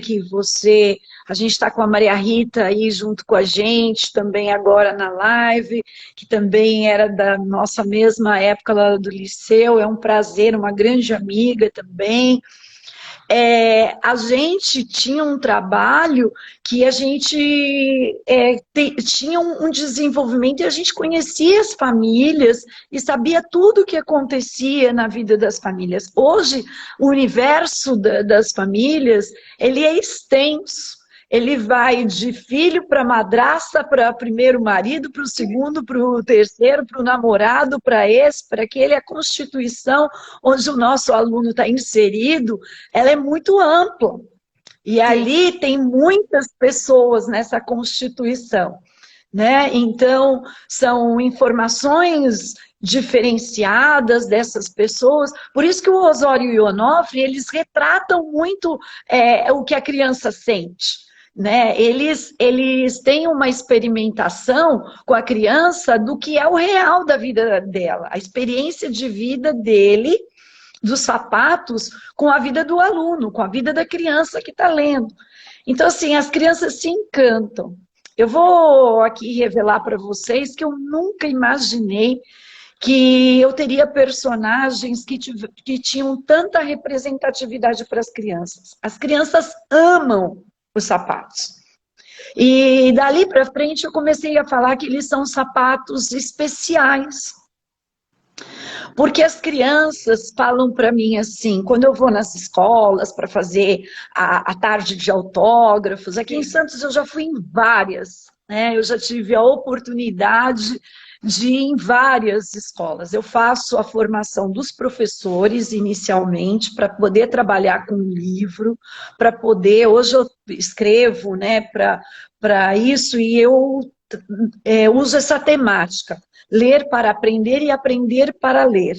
a gente está com a Maria Rita aí junto com a gente, também agora na live, que também era da nossa mesma época lá do liceu, é um prazer, uma grande amiga também. A gente tinha um trabalho que a gente tinha um desenvolvimento e a gente conhecia as famílias e sabia tudo o que acontecia na vida das famílias. Hoje, o universo das famílias, ele é extenso. Ele vai de filho para madrasta, para primeiro marido, para o segundo, para o terceiro, para o namorado, para esse, para aquele. A constituição onde o nosso aluno está inserido, ela é muito ampla. E ali tem muitas pessoas nessa constituição. Né? Então, são informações diferenciadas dessas pessoas. Por isso que o Osório e o Onofre, eles retratam muito o que a criança sente. Né? Eles têm uma experimentação com a criança do que é o real da vida dela, a experiência de vida dele, dos sapatos, com a vida do aluno, com a vida da criança que está lendo. Então, assim, as crianças se encantam. Eu vou aqui revelar para vocês que eu nunca imaginei que eu teria personagens que tinham tanta representatividade para as crianças. As crianças amam os sapatos. E dali para frente eu comecei a falar que eles são sapatos especiais. Porque as crianças falam para mim assim, quando eu vou nas escolas para fazer a tarde de autógrafos, aqui em Santos eu já fui em várias, né? Eu já tive a oportunidade de ir em várias escolas. Eu faço a formação dos professores inicialmente para poder trabalhar com o livro, para poder, hoje eu escrevo, né, para isso, e eu uso essa temática. Ler para aprender e aprender para ler,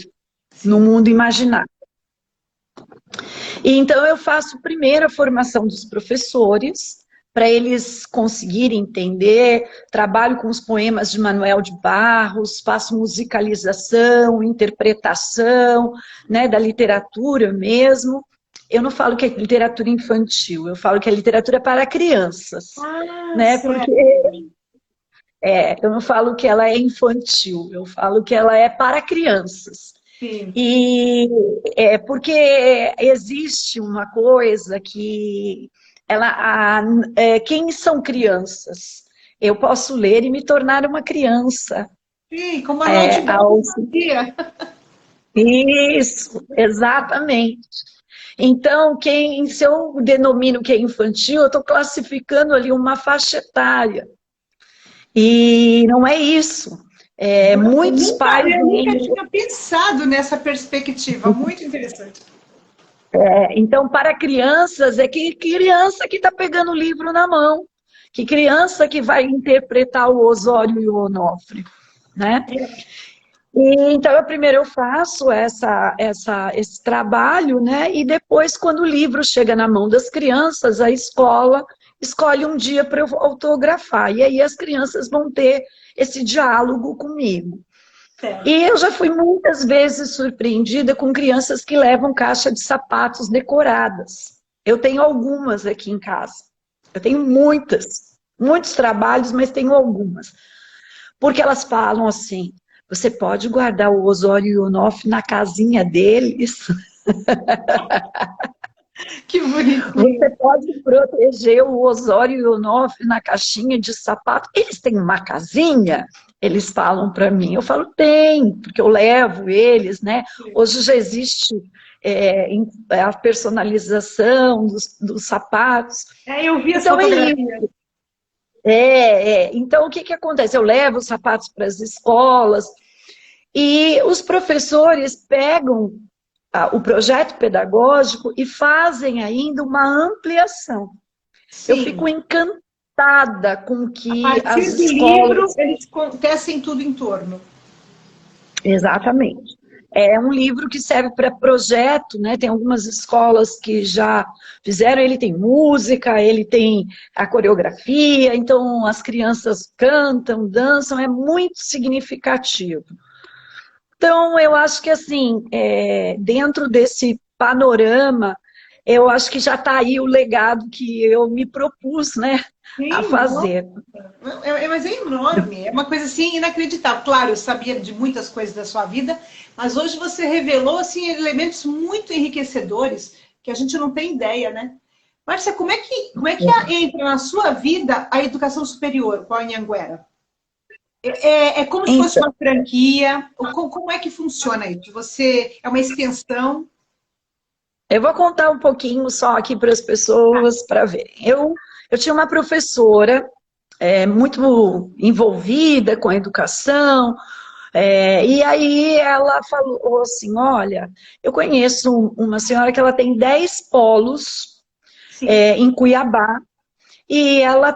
no mundo imaginário. E então eu faço primeiro a formação dos professores, para eles conseguirem entender, trabalho com os poemas de Manuel de Barros, faço musicalização, interpretação, né, da literatura mesmo. Eu não falo que é literatura infantil, eu falo que é literatura para crianças, né, porque eu não falo que ela é infantil, eu falo que ela é para crianças. Sim. E porque existe uma coisa que quem são crianças? Eu posso ler e me tornar uma criança. Sim, como a Manuel Isso, exatamente. Então, se eu denomino que é infantil, eu estou classificando ali uma faixa etária. E não é isso. Muitos pais... Eu nunca tinha pensado nessa perspectiva, muito interessante. Então, para crianças, que criança que está pegando o livro na mão, que criança que vai interpretar o Osório e o Onofre, né? Então, primeiro eu faço esse trabalho, né? E depois, quando o livro chega na mão das crianças, a escola escolhe um dia para eu autografar. E aí as crianças vão ter esse diálogo comigo. Certo. E eu já fui muitas vezes surpreendida com crianças que levam caixa de sapatos decoradas. Eu tenho algumas aqui em casa. Eu tenho muitos trabalhos, mas tenho algumas. Porque elas falam assim, você pode guardar o Osório e o Onofre na casinha deles. Que bonito. Você pode proteger o Osório e o Onofre na caixinha de sapato. Eles têm uma casinha? Eles falam para mim. Eu falo, tem, porque eu levo eles, né? Hoje já existe a personalização dos sapatos. Eu vi essa fotografia. Então, o que acontece? Eu levo os sapatos para as escolas e os professores pegam o projeto pedagógico e fazem ainda uma ampliação. Sim. Eu fico encantada com que as escolas... livro, eles tecem tudo em torno. Exatamente. É um livro que serve para projeto, né? Tem algumas escolas que já fizeram, ele tem música, ele tem a coreografia, então as crianças cantam, dançam, é muito significativo. Então, eu acho que, assim, dentro desse panorama, eu acho que já está aí o legado que eu me propus, né, a fazer. Mas é enorme, é uma coisa, assim, inacreditável. Claro, eu sabia de muitas coisas da sua vida, mas hoje você revelou, assim, elementos muito enriquecedores que a gente não tem ideia, né? Márcia, como é que entra na sua vida a educação superior com a Anhanguera? É como se fosse uma franquia? Como é que funciona isso? Você é uma extensão? Eu vou contar um pouquinho só aqui para as pessoas para verem. Eu tinha uma professora muito envolvida com a educação, e aí ela falou assim, olha, eu conheço uma senhora que ela tem 10 polos em Cuiabá, e ela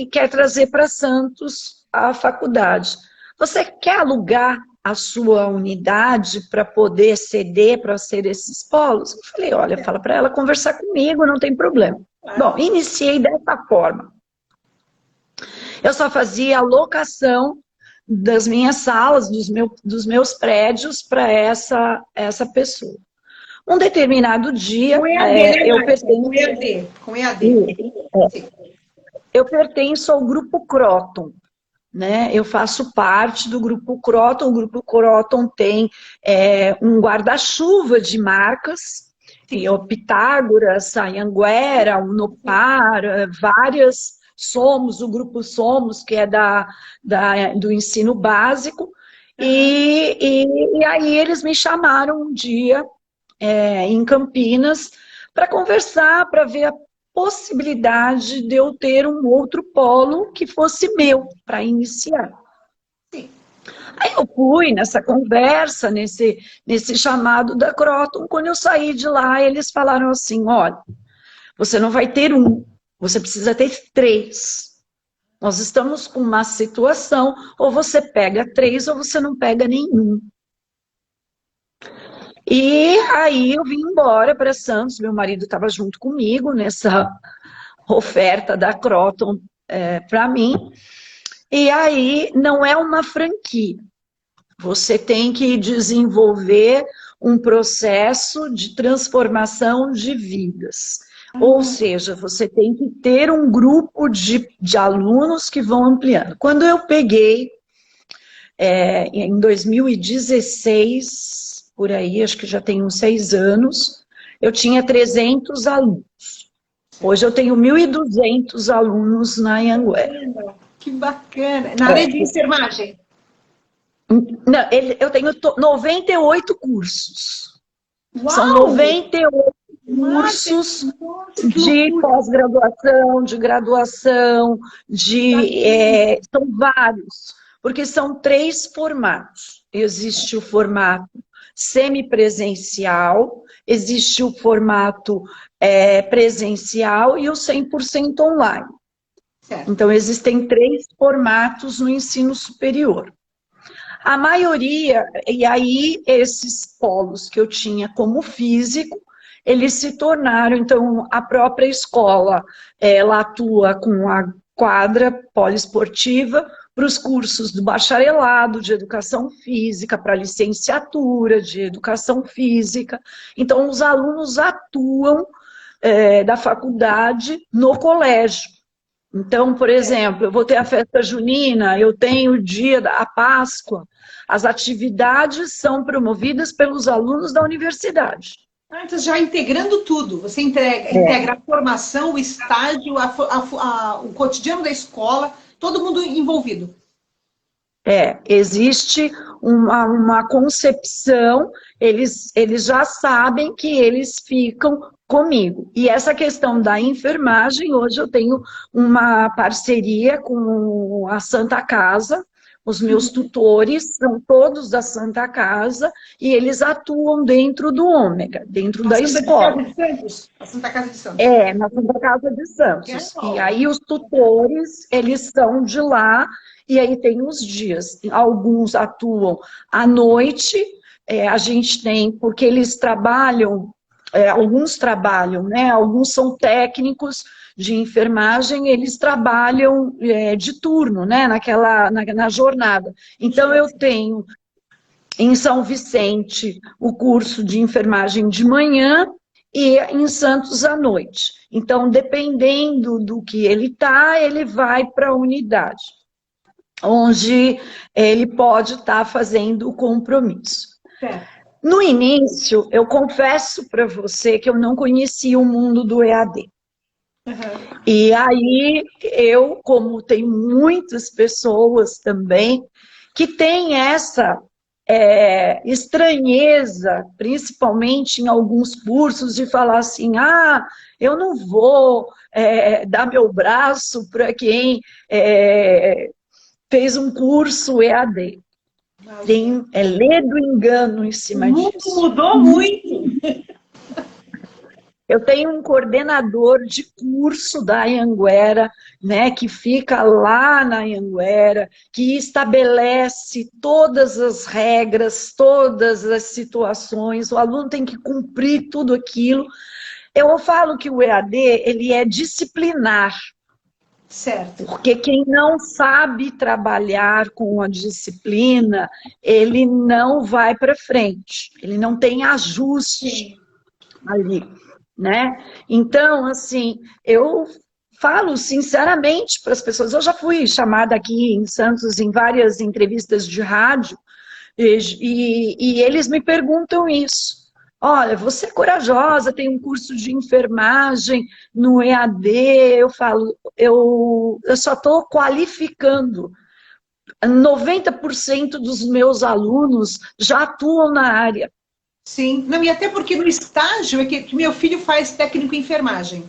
quer trazer para Santos a faculdade. Você quer alugar a sua unidade para poder ceder para ser esses polos? Eu falei, olha, fala para ela conversar comigo, não tem problema. Bom, iniciei dessa forma. Eu só fazia a locação das minhas salas, dos meus prédios para essa pessoa. Um determinado dia, com EAD, eu pertenço... Com EAD. Eu pertenço ao Grupo Croton, né? Eu faço parte do Grupo Croton. O Grupo Croton tem um guarda-chuva de marcas, o Pitágoras, a Anhanguera, o Nopar, várias. Somos, o Grupo Somos, que é do ensino básico. E aí eles me chamaram um dia em Campinas para conversar, para ver a possibilidade de eu ter um outro polo que fosse meu para iniciar. Sim. Aí eu fui nessa conversa, nesse chamado da Croton. Quando eu saí de lá, eles falaram assim: olha, você não vai ter um, você precisa ter três. Nós estamos com uma situação, ou você pega três ou você não pega nenhum. E aí eu vim embora para Santos, meu marido estava junto comigo nessa oferta da Croton para mim. E aí não é uma franquia. Você tem que desenvolver um processo de transformação de vidas. Ou seja, você tem que ter um grupo de alunos que vão ampliando. Quando eu peguei, em 2016, por aí, acho que já tem uns 6 anos, eu tinha 300 alunos. Hoje eu tenho 1.200 alunos na Anhanguera. Que bacana! Na área de enfermagem? Não, eu tenho 98 cursos. Uau! São 98 cursos de pós-graduação, de graduação, são vários, porque são 3 formatos. Existe o formato semipresencial, existe o formato presencial e o 100% online. Certo. Então, existem 3 formatos no ensino superior. A maioria, e aí esses polos que eu tinha como físico, eles se tornaram, então, a própria escola, ela atua com a quadra poliesportiva para os cursos do bacharelado de educação física, para a licenciatura de educação física. Então, os alunos atuam da faculdade no colégio. Então, por exemplo, eu vou ter a festa junina, eu tenho o dia da Páscoa, as atividades são promovidas pelos alunos da universidade. Então, já integrando tudo, você integra a formação, o estágio, o cotidiano da escola, todo mundo envolvido. Existe uma concepção, eles já sabem que eles ficam comigo. E essa questão da enfermagem, hoje eu tenho uma parceria com a Santa Casa, os meus tutores são todos da Santa Casa e eles atuam dentro do Ômega, dentro da escola. A Santa Casa de Santos? Na Santa Casa de Santos. E aí os tutores, eles são de lá, e aí tem os dias. Alguns atuam à noite, a gente tem, porque eles trabalham, alguns trabalham, né? Alguns são técnicos de enfermagem, eles trabalham de turno, né? Na jornada. Então, eu tenho em São Vicente o curso de enfermagem de manhã e em Santos à noite. Então, dependendo do que ele está, ele vai para a unidade, onde ele pode estar fazendo o compromisso. No início, eu confesso para você que eu não conhecia o mundo do EAD. E aí, como tem muitas pessoas também, que têm essa estranheza, principalmente em alguns cursos, de falar assim, eu não vou dar meu braço para quem fez um curso EAD. Tem ledo engano em cima disso. Mudou muito. Eu tenho um coordenador de curso da Anhanguera, né, que fica lá na Anhanguera, que estabelece todas as regras, todas as situações, o aluno tem que cumprir tudo aquilo. Eu falo que o EAD, ele é disciplinar. Certo. Porque quem não sabe trabalhar com a disciplina, ele não vai para frente, ele não tem ajuste ali, né? Então, assim, eu falo sinceramente para as pessoas, eu já fui chamada aqui em Santos em várias entrevistas de rádio, e eles me perguntam isso. Olha, você é corajosa, tem um curso de enfermagem no EAD, eu falo, eu só estou qualificando 90% dos meus alunos já atuam na área. Sim, não, e até porque no estágio é que meu filho faz técnico em enfermagem.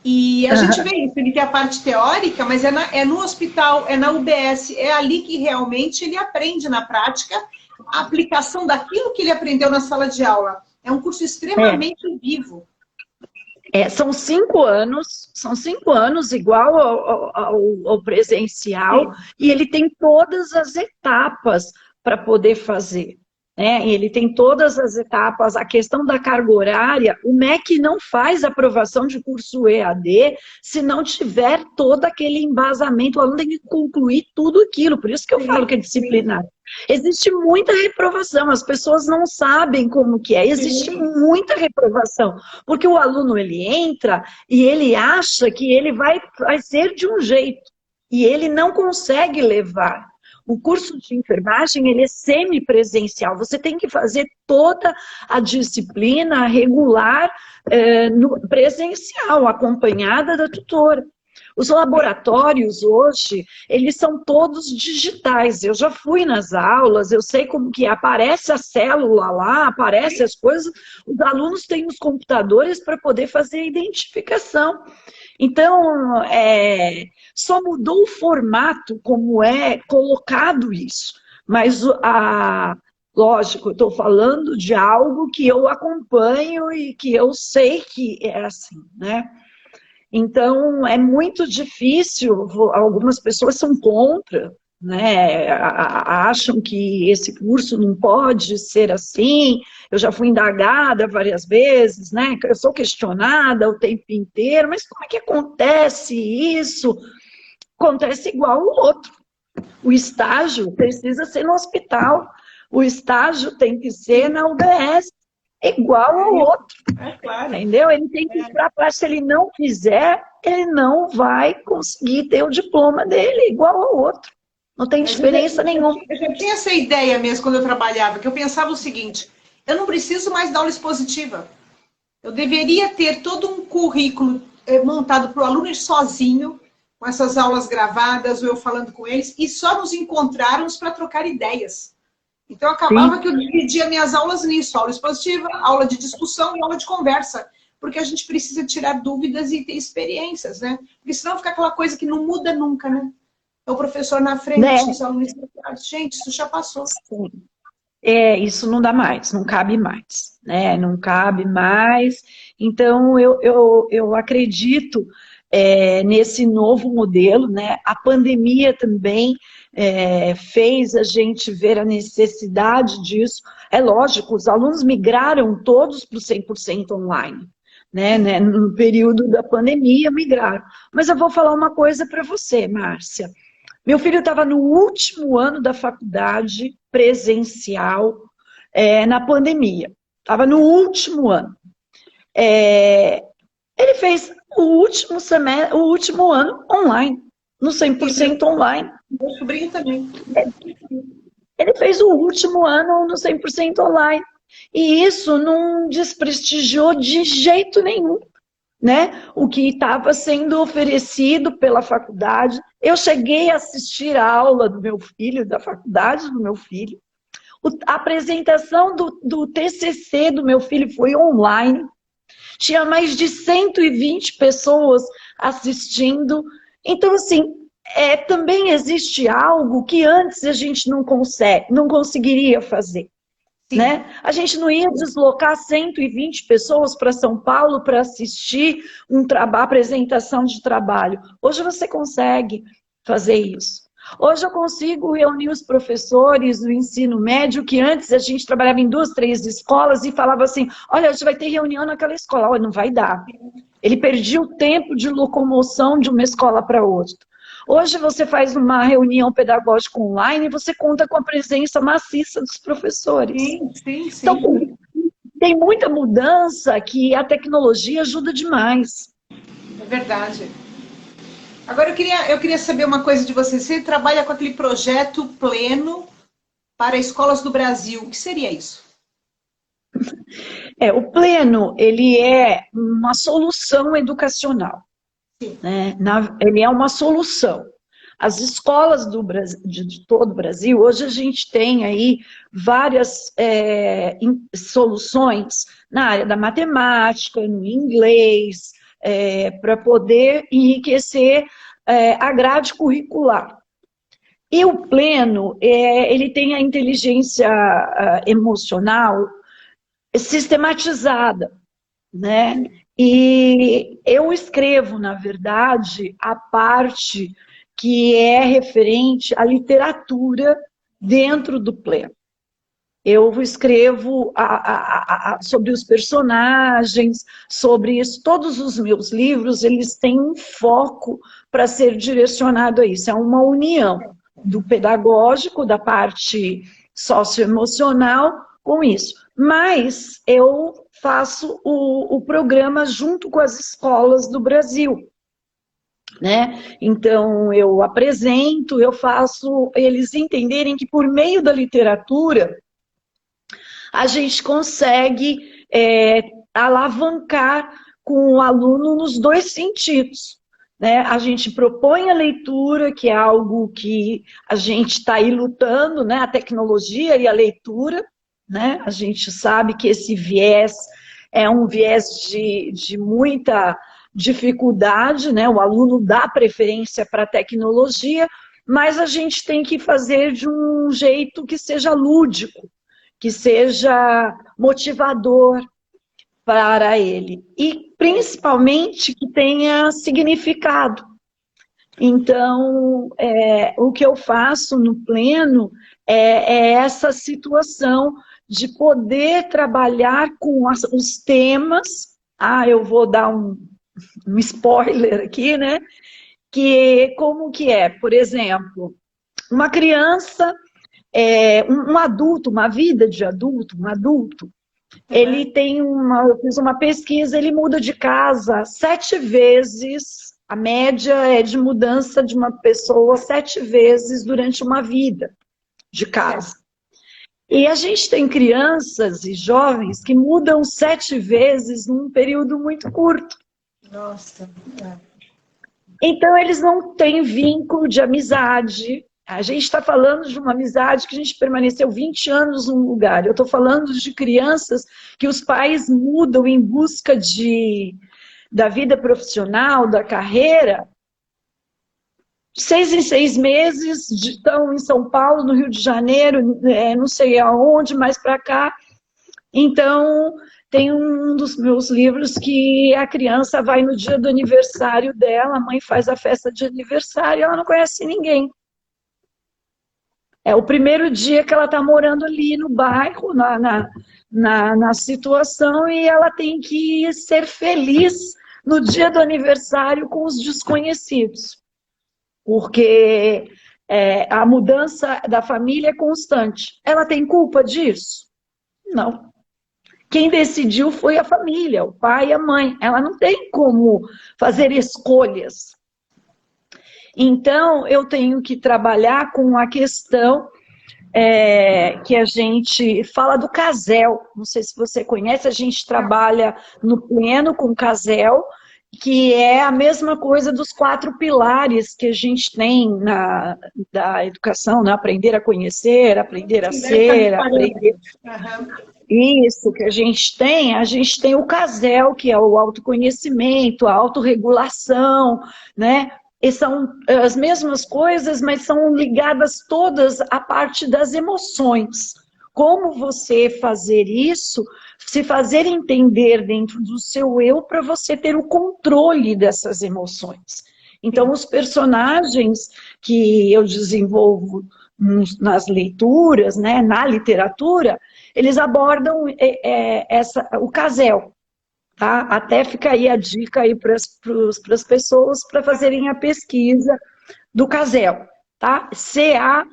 E a gente vê isso, ele tem a parte teórica, mas é no hospital, é na UBS, é ali que realmente ele aprende na prática a aplicação daquilo que ele aprendeu na sala de aula. É um curso extremamente vivo. São 5 anos igual ao presencial, Sim. e ele tem todas as etapas para poder fazer. Né? Ele tem todas as etapas, a questão da carga horária, o MEC não faz aprovação de curso EAD se não tiver todo aquele embasamento, o aluno tem que concluir tudo aquilo, por isso que eu falo que é disciplinar. Existe muita reprovação, as pessoas não sabem como que é, existe muita reprovação, porque o aluno ele entra e ele acha que ele vai ser de um jeito, e ele não consegue levar. O curso de enfermagem, ele é semipresencial. Você tem que fazer toda a disciplina regular no presencial, acompanhada da tutora. Os laboratórios hoje, eles são todos digitais. Eu já fui nas aulas, eu sei como que aparece a célula lá, aparece as coisas. Os alunos têm os computadores para poder fazer a identificação. Então, só mudou o formato como é colocado isso. Mas, lógico, eu estou falando de algo que eu acompanho e que eu sei que é assim, né? Então, é muito difícil, algumas pessoas são contra, né? Acham que esse curso não pode ser assim. Eu já fui indagada várias vezes, né? Eu sou questionada o tempo inteiro, mas como é que acontece isso? Acontece igual o outro. O estágio precisa ser no hospital, o estágio tem que ser na UBS, igual ao outro. Claro. Entendeu? Ele tem que ir para a parte, se ele não fizer, ele não vai conseguir ter o diploma dele, igual ao outro. Não tem diferença nenhuma. Eu já tinha essa ideia mesmo quando eu trabalhava, que eu pensava o seguinte, eu não preciso mais dar aula expositiva. Eu deveria ter todo um currículo montado para o aluno ir sozinho, com essas aulas gravadas, ou eu falando com eles, e só nos encontrarmos para trocar ideias. Então, acabava que eu dividia minhas aulas nisso, aula expositiva, aula de discussão e aula de conversa, porque a gente precisa tirar dúvidas e ter experiências, né? Porque senão fica aquela coisa que não muda nunca, né? É o professor na frente, os alunos separados. Gente, isso já passou. Sim. Isso não dá mais, não cabe mais, né? Não cabe mais. Então, eu acredito nesse novo modelo, né? A pandemia também fez a gente ver a necessidade disso. É lógico, os alunos migraram todos para o 100% online, né? No período da pandemia, migraram. Mas eu vou falar uma coisa para você, Márcia. Meu filho estava no último ano da faculdade presencial na pandemia. Estava no último ano. Ele fez o último semestre, o último ano online, no 100% online. Meu sobrinho também. Ele fez o último ano no 100% online. E isso não desprestigiou de jeito nenhum, né? O que estava sendo oferecido pela faculdade. Eu cheguei a assistir a aula do meu filho, da faculdade do meu filho. A apresentação do TCC do meu filho foi online. Tinha mais de 120 pessoas assistindo. Então, assim, também existe algo que antes a gente não conseguiria fazer. Né? A gente não ia deslocar 120 pessoas para São Paulo para assistir uma apresentação de trabalho. Hoje você consegue fazer isso. Hoje eu consigo reunir os professores do ensino médio, que antes a gente trabalhava em 2, 3 escolas e falava assim, olha, a gente vai ter reunião naquela escola. Olha, não vai dar. Ele perdia o tempo de locomoção de uma escola para outra. Hoje você faz uma reunião pedagógica online e você conta com a presença maciça dos professores. Sim. Então, tem muita mudança que a tecnologia ajuda demais. É verdade. Agora eu queria saber uma coisa de você. Você trabalha com aquele projeto pleno para escolas do Brasil. O que seria isso? O Pleno, ele é uma solução educacional. Né? Ele é uma solução. as escolas do Brasil, de todo o Brasil, hoje a gente tem aí várias soluções na área da matemática, no inglês, para poder enriquecer a grade curricular. E o Pleno, ele tem a inteligência emocional sistematizada, né? E eu escrevo, na verdade, a parte que é referente à literatura dentro do Pleno. Eu escrevo sobre os personagens, sobre isso. Todos os meus livros, eles têm um foco para ser direcionado a isso. É uma união do pedagógico, da parte socioemocional com isso. Mas eu faço o programa junto com as escolas do Brasil, né? Então, eu apresento, eu faço eles entenderem que por meio da literatura a gente consegue alavancar com o aluno nos dois sentidos, né? A gente propõe a leitura, que é algo que a gente está aí lutando, né? A tecnologia e a leitura, né? A gente sabe que esse viés é um viés de muita dificuldade, né? O aluno dá preferência para a tecnologia, mas a gente tem que fazer de um jeito que seja lúdico, que seja motivador para ele. E, principalmente, que tenha significado. Então, o que eu faço no Pleno é essa situação de poder trabalhar com os temas. Eu vou dar um spoiler aqui, né? Que, como que é? Por exemplo, uma criança, um adulto, uma vida de adulto, um adulto, ele tem eu fiz uma pesquisa, ele muda de casa 7 vezes, a média é de mudança de uma pessoa 7 vezes durante uma vida de casa. E a gente tem crianças e jovens que mudam 7 vezes num período muito curto. Nossa. Então, eles não têm vínculo de amizade. A gente está falando de uma amizade que a gente permaneceu 20 anos num lugar. Eu estou falando de crianças que os pais mudam em busca da vida profissional, da carreira. 6 em 6 meses, estão em São Paulo, no Rio de Janeiro, não sei aonde, mais para cá. Então, tem um dos meus livros que a criança vai no dia do aniversário dela, a mãe faz a festa de aniversário e ela não conhece ninguém. É o primeiro dia que ela está morando ali no bairro, na situação, e ela tem que ser feliz no dia do aniversário com os desconhecidos. Porque a mudança da família é constante. Ela tem culpa disso? Não. Quem decidiu foi a família, o pai e a mãe. Ela não tem como fazer escolhas. Então, eu tenho que trabalhar com a questão que a gente fala do CASEL. Não sei se você conhece, a gente trabalha no Pleno com o CASEL, que é a mesma coisa dos 4 pilares que a gente tem da educação, né? Aprender a conhecer, aprender a ser, aprender... Isso que a gente tem o CASEL, que é o autoconhecimento, a autorregulação, né? E são as mesmas coisas, mas são ligadas todas à parte das emoções. Como você fazer isso, se fazer entender dentro do seu eu para você ter o controle dessas emoções. Então, os personagens que eu desenvolvo nas leituras, né, na literatura, eles abordam o CASEL. Tá? Até fica aí a dica aí para as pessoas para fazerem a pesquisa do CASEL. Tá? CASEL.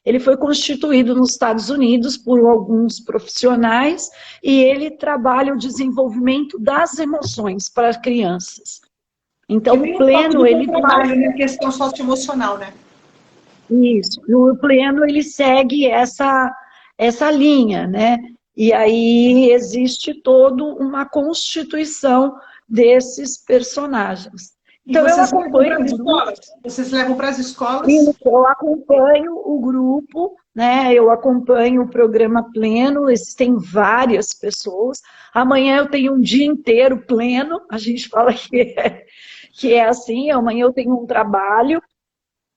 Ele foi constituído nos Estados Unidos por alguns profissionais e ele trabalha o desenvolvimento das emoções para as crianças. Então, o Pleno, ele trabalha na questão socioemocional, né? Isso. O Pleno, ele segue essa linha, né? E aí existe toda uma constituição desses personagens. Então, eu acompanho. Vocês levam para as escolas? Eu acompanho o grupo, né? Eu acompanho o programa pleno, existem várias pessoas. Amanhã eu tenho um dia inteiro pleno, a gente fala que é assim, amanhã eu tenho um trabalho.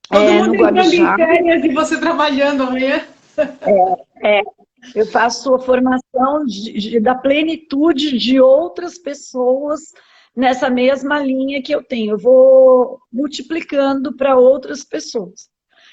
Todo mundo entrando em férias e você trabalhando amanhã? Eu faço a formação da plenitude de outras pessoas nessa mesma linha que eu tenho. Eu vou multiplicando para outras pessoas.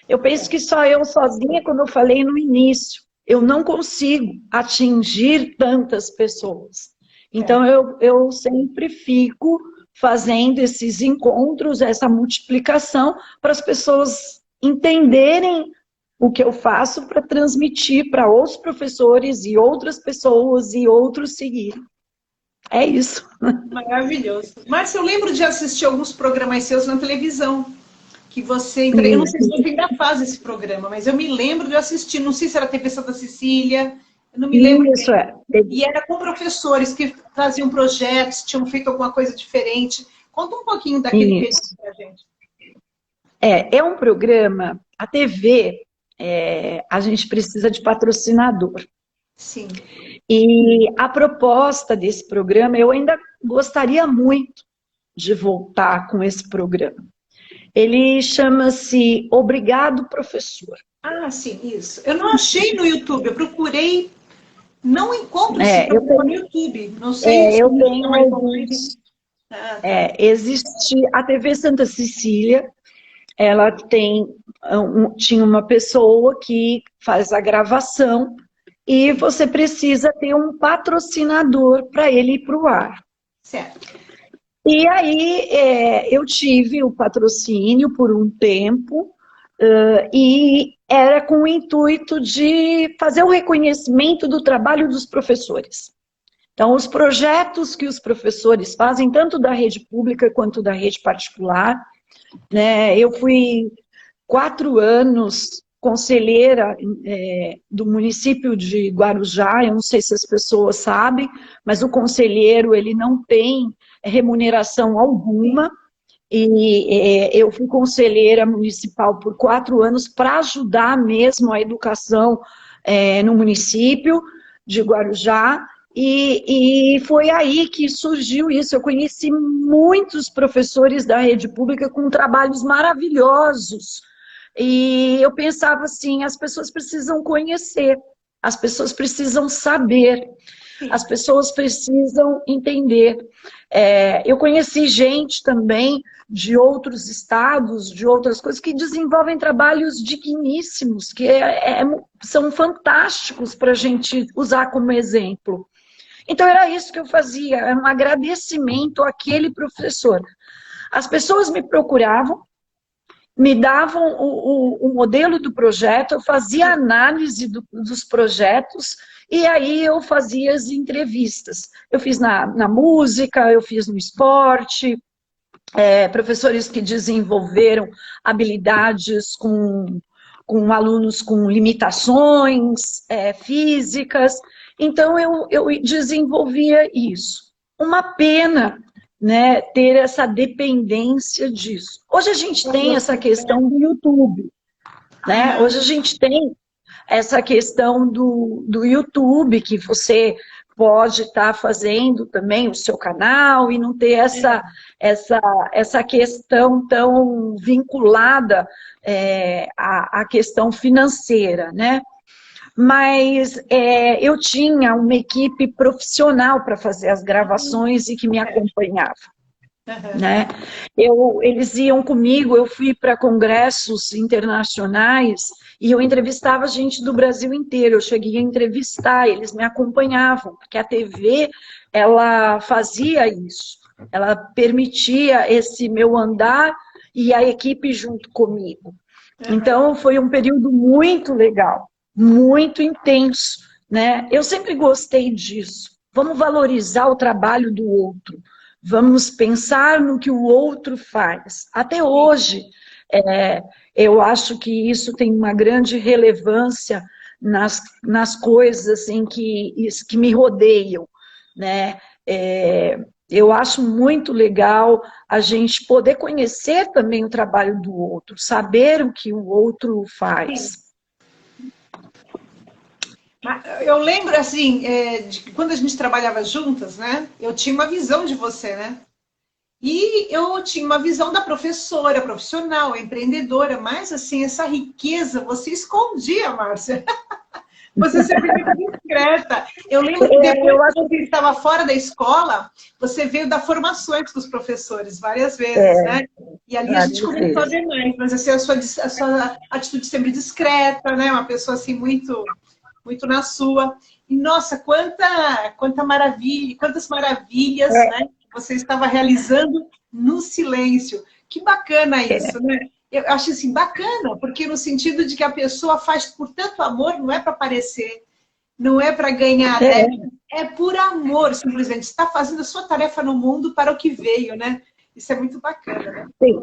Eu penso que só eu sozinha, como eu falei no início, eu não consigo atingir tantas pessoas. Então, eu sempre fico fazendo esses encontros, essa multiplicação, para as pessoas entenderem o que eu faço para transmitir para outros professores e outras pessoas e outros seguirem. É isso. Maravilhoso. Márcia, eu lembro de assistir alguns programas seus na televisão, que você entrega. Eu não sei se você ainda faz esse programa, mas eu me lembro de assistir, não sei se era a TV Santa Cecília, eu não me lembro. Isso é. E era com professores que traziam projetos, tinham feito alguma coisa diferente. Conta um pouquinho daquele período para a gente. É um programa, a TV, a gente precisa de patrocinador. Sim. E a proposta desse programa, eu ainda gostaria muito de voltar com esse programa. Ele chama-se Obrigado, Professor. Ah, sim, isso. Eu não achei no YouTube, eu procurei, não encontro esse programa no YouTube. Não sei se eu tenho alguns. Existe a TV Santa Cecília, ela tinha uma pessoa que faz a gravação e você precisa ter um patrocinador para ele ir para o ar. Certo. E aí eu tive o patrocínio por um tempo e era com o intuito de fazer o reconhecimento do trabalho dos professores. Então, os projetos que os professores fazem, tanto da rede pública quanto da rede particular, né? Eu fui 4 anos conselheira do município de Guarujá, eu não sei se as pessoas sabem, mas o conselheiro ele não tem remuneração alguma, e eu fui conselheira municipal por 4 anos para ajudar mesmo a educação no município de Guarujá, e foi aí que surgiu isso. Eu conheci muitos professores da rede pública com trabalhos maravilhosos, e eu pensava assim, as pessoas precisam conhecer, as pessoas precisam saber, as pessoas precisam entender. Eu conheci gente também de outros estados, de outras coisas, que desenvolvem trabalhos digníssimos, que são fantásticos para a gente usar como exemplo. Então era isso que eu fazia, era um agradecimento àquele professor. As pessoas me procuravam, me davam o modelo do projeto, eu fazia análise dos projetos, e aí eu fazia as entrevistas. Eu fiz na música, eu fiz no esporte, professores que desenvolveram habilidades com alunos com limitações físicas. Então, eu desenvolvia isso. Uma pena, né, ter essa dependência disso. Hoje a gente tem essa questão do YouTube, né? Hoje a gente tem essa questão do YouTube, que você pode estar fazendo também o seu canal e não ter essa questão tão vinculada à questão financeira, né? Mas eu tinha uma equipe profissional para fazer as gravações e que me acompanhava. Né? Eles iam comigo, eu fui para congressos internacionais e eu entrevistava gente do Brasil inteiro, eu cheguei a entrevistar, eles me acompanhavam, porque a TV, ela fazia isso, ela permitia esse meu andar e a equipe junto comigo. Então, foi um período muito legal, muito intenso, né? Eu sempre gostei disso. Vamos valorizar o trabalho do outro. Vamos pensar no que o outro faz. Até hoje, eu acho que isso tem uma grande relevância nas coisas assim, que me rodeiam, né? Eu acho muito legal a gente poder conhecer também o trabalho do outro, saber o que o outro faz. Eu lembro, assim, de que quando a gente trabalhava juntas, né? Eu tinha uma visão de você, né? E eu tinha uma visão da professora, profissional, empreendedora, mas, assim, essa riqueza você escondia, Márcia. Você sempre muito discreta. Eu lembro que depois que você estava fora da escola, você veio dar formações para os professores várias vezes, né? E ali a gente começou a ver mais, mas assim, a sua atitude sempre discreta, né? Uma pessoa assim muito na sua. E nossa, quanta maravilha, quantas maravilhas, né? Que você estava realizando no silêncio. Que bacana isso, né? Eu acho assim bacana, porque no sentido de que a pessoa faz por tanto amor, não é para aparecer, não é para ganhar, é por amor, simplesmente. Está fazendo a sua tarefa no mundo para o que veio, né? Isso é muito bacana, né? Sim.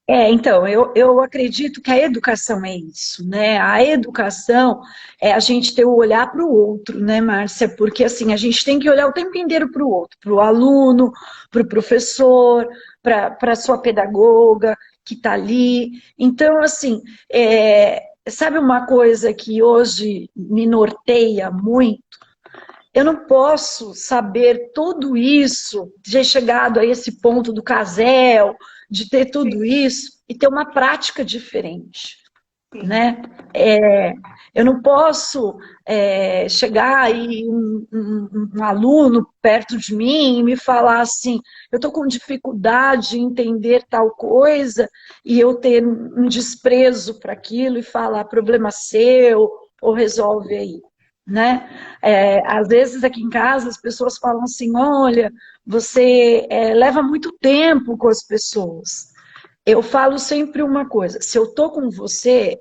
Então, eu acredito que a educação é isso, né? A educação é a gente ter o olhar para o outro, né, Márcia? Porque, assim, a gente tem que olhar o tempo inteiro para o outro, para o aluno, para o professor, para a sua pedagoga que está ali. Então, assim, sabe uma coisa que hoje me norteia muito? Eu não posso saber tudo isso, ter chegado a esse ponto do casel, de ter tudo isso e ter uma prática diferente, né? Eu não posso chegar e um aluno perto de mim e me falar assim, eu estou com dificuldade em entender tal coisa e eu ter um desprezo para aquilo e falar problema seu ou resolve aí. Né? Às vezes aqui em casa as pessoas falam assim, olha, você leva muito tempo com as pessoas. Eu falo sempre uma coisa, se eu estou com você,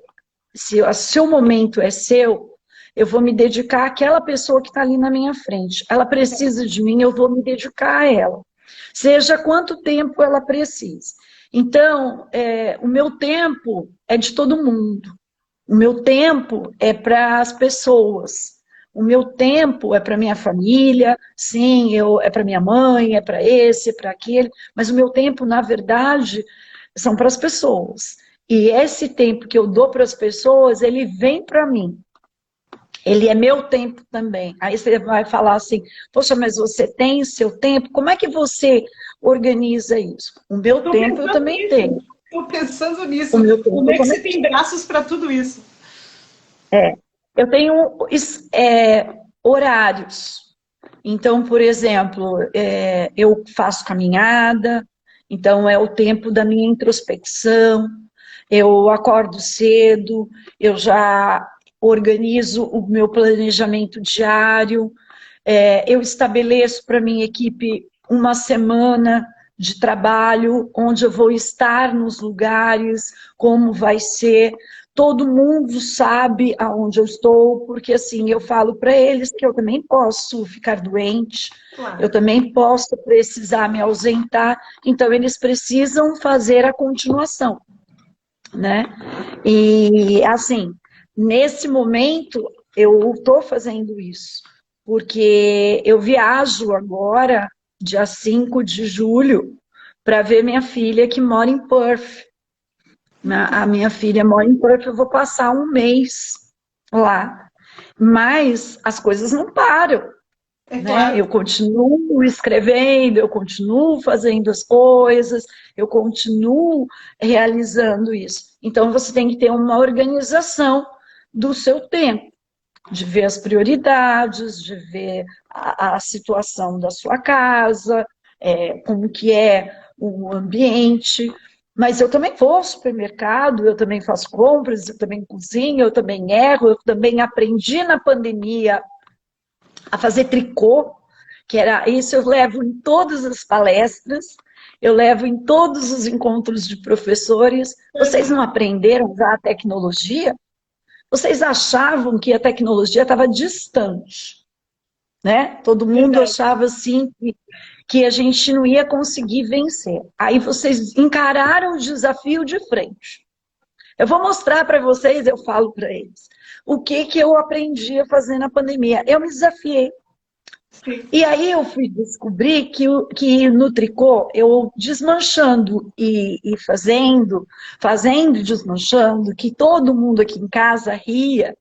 se o seu momento é seu, eu vou me dedicar àquela pessoa que está ali na minha frente. Ela precisa de mim, eu vou me dedicar a ela. Seja quanto tempo ela precisa. Então, o meu tempo é de todo mundo. O meu tempo é para as pessoas. O meu tempo é para minha família, sim, é para minha mãe, é para esse, é para aquele, mas o meu tempo, na verdade, são para as pessoas. E esse tempo que eu dou para as pessoas, ele vem para mim. Ele é meu tempo também. Aí você vai falar assim, poxa, mas você tem seu tempo? Como é que você organiza isso? O meu tempo eu também tenho. Estou pensando nisso. O meu tempo Como é que você tem braços para tudo isso? Eu tenho horários. Então, por exemplo, eu faço caminhada, então é o tempo da minha introspecção, eu acordo cedo, eu já organizo o meu planejamento diário, eu estabeleço para minha equipe uma semana de trabalho, onde eu vou estar nos lugares, como vai ser. Todo mundo sabe aonde eu estou, porque assim, eu falo para eles que eu também posso ficar doente, claro. Eu também posso precisar me ausentar, então eles precisam fazer a continuação, né? E assim, nesse momento, eu estou fazendo isso, porque eu viajo agora, dia 5 de julho, para ver minha filha que mora em Perth. A minha filha mora em Perth, eu vou passar um mês lá. Mas as coisas não param. Né? Claro. Eu continuo escrevendo, eu continuo fazendo as coisas, eu continuo realizando isso. Então, você tem que ter uma organização do seu tempo, de ver as prioridades, de ver a situação da sua casa, como que é o ambiente. Mas eu também vou ao supermercado, eu também faço compras, eu também cozinho, eu também erro, eu também aprendi na pandemia a fazer tricô, que era isso, eu levo em todas as palestras, eu levo em todos os encontros de professores. Vocês não aprenderam a usar a tecnologia? Vocês achavam que a tecnologia estava distante, né? Todo mundo achava assim que a gente não ia conseguir vencer. Aí vocês encararam o desafio de frente. Eu vou mostrar para vocês, eu falo para eles, o que eu aprendi a fazer na pandemia. Eu me desafiei. Sim. E aí eu fui descobrir que no tricô, eu desmanchando e fazendo e desmanchando, que todo mundo aqui em casa ria.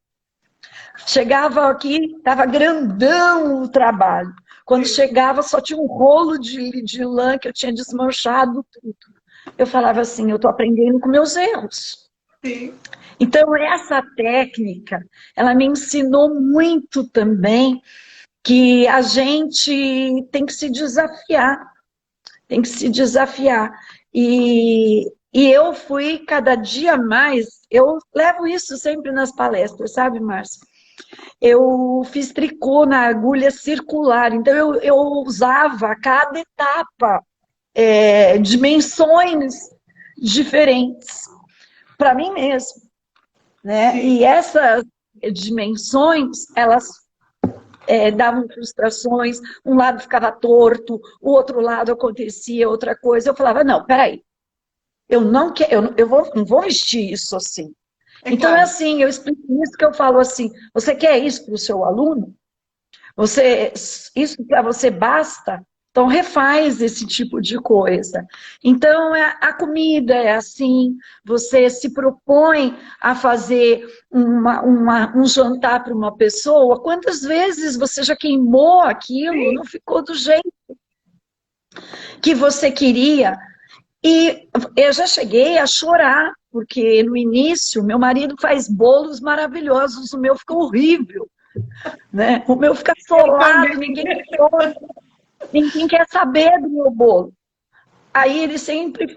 Chegava aqui, estava grandão o trabalho. Quando Sim. chegava, só tinha um rolo de lã que eu tinha desmanchado tudo. Eu falava assim, eu estou aprendendo com meus erros. Sim. Então, essa técnica, ela me ensinou muito também que a gente tem que se desafiar, tem que se desafiar. E eu fui cada dia mais, eu levo isso sempre nas palestras, sabe, Márcia? Eu fiz tricô na agulha circular, então eu usava a cada etapa dimensões diferentes para mim mesmo, né? Sim. E essas dimensões, elas davam frustrações, um lado ficava torto, o outro lado acontecia outra coisa. Eu falava, não, peraí, eu não quero, não vou vestir isso assim. É Então é claro. assim, eu explico isso que eu falo assim, você quer isso para o seu aluno? Isso para você basta? Então refaz esse tipo de coisa. Então a comida é assim, você se propõe a fazer um jantar para uma pessoa, quantas vezes você já queimou aquilo, Sim. não ficou do jeito que você queria? E eu já cheguei a chorar, porque no início meu marido faz bolos maravilhosos, o meu ficou horrível, né? O meu fica Eu também. solado, ninguém quer saber do meu bolo. Aí ele sempre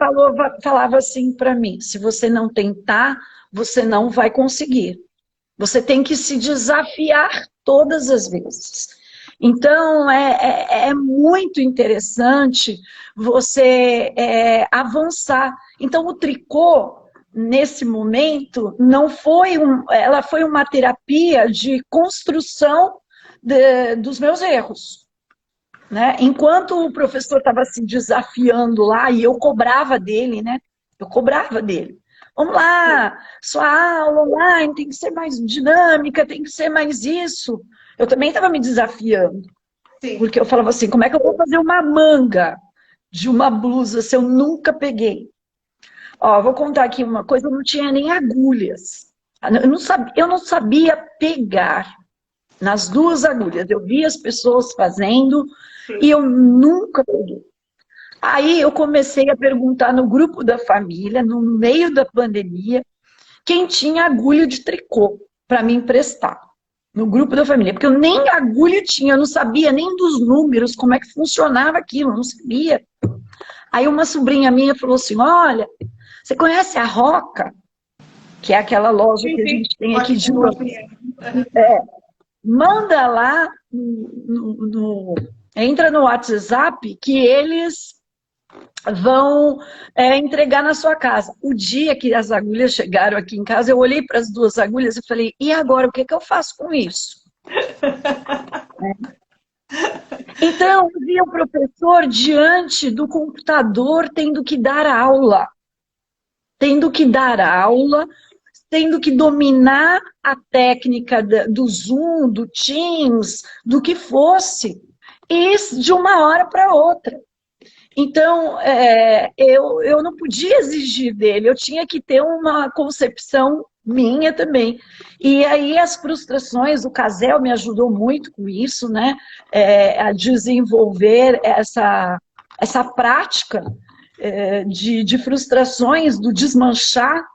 falava assim para mim: se você não tentar, você não vai conseguir. Você tem que se desafiar todas as vezes. Então, é muito interessante você avançar. Então, o tricô, nesse momento, não foi ela foi uma terapia de construção dos meus erros. Né? Enquanto o professor estava se desafiando lá, e eu cobrava dele, né? Eu cobrava dele. Vamos lá, sua aula online tem que ser mais dinâmica, tem que ser mais isso. Eu também estava me desafiando, Sim. porque eu falava assim, como é que eu vou fazer uma manga de uma blusa se eu nunca peguei? Ó, vou contar aqui uma coisa, eu não tinha nem agulhas. Eu não sabia pegar nas duas agulhas. Eu via as pessoas fazendo e Sim. eu nunca peguei. Aí eu comecei a perguntar no grupo da família, no meio da pandemia, quem tinha agulha de tricô para me emprestar. No grupo da família, porque eu nem agulha tinha, eu não sabia nem dos números, como é que funcionava aquilo, eu não sabia. Aí uma sobrinha minha falou assim: olha, você conhece a Roca, que é aquela loja Sim, que a sim. gente tem aqui Ótimo, de boa, Londres? sim. Aham. Manda lá, entra no WhatsApp que eles vão entregar na sua casa. O dia que as agulhas chegaram aqui em casa, eu olhei para as duas agulhas e falei, e agora, o que eu faço com isso? Então, eu vi o professor diante do computador tendo que dar aula, tendo que dar aula, tendo que dominar a técnica do Zoom, do Teams, do que fosse, e de uma hora para outra. Então, eu não podia exigir dele, eu tinha que ter uma concepção minha também. E aí as frustrações, o Casel me ajudou muito com isso, né? A desenvolver essa prática de frustrações, do desmanchar,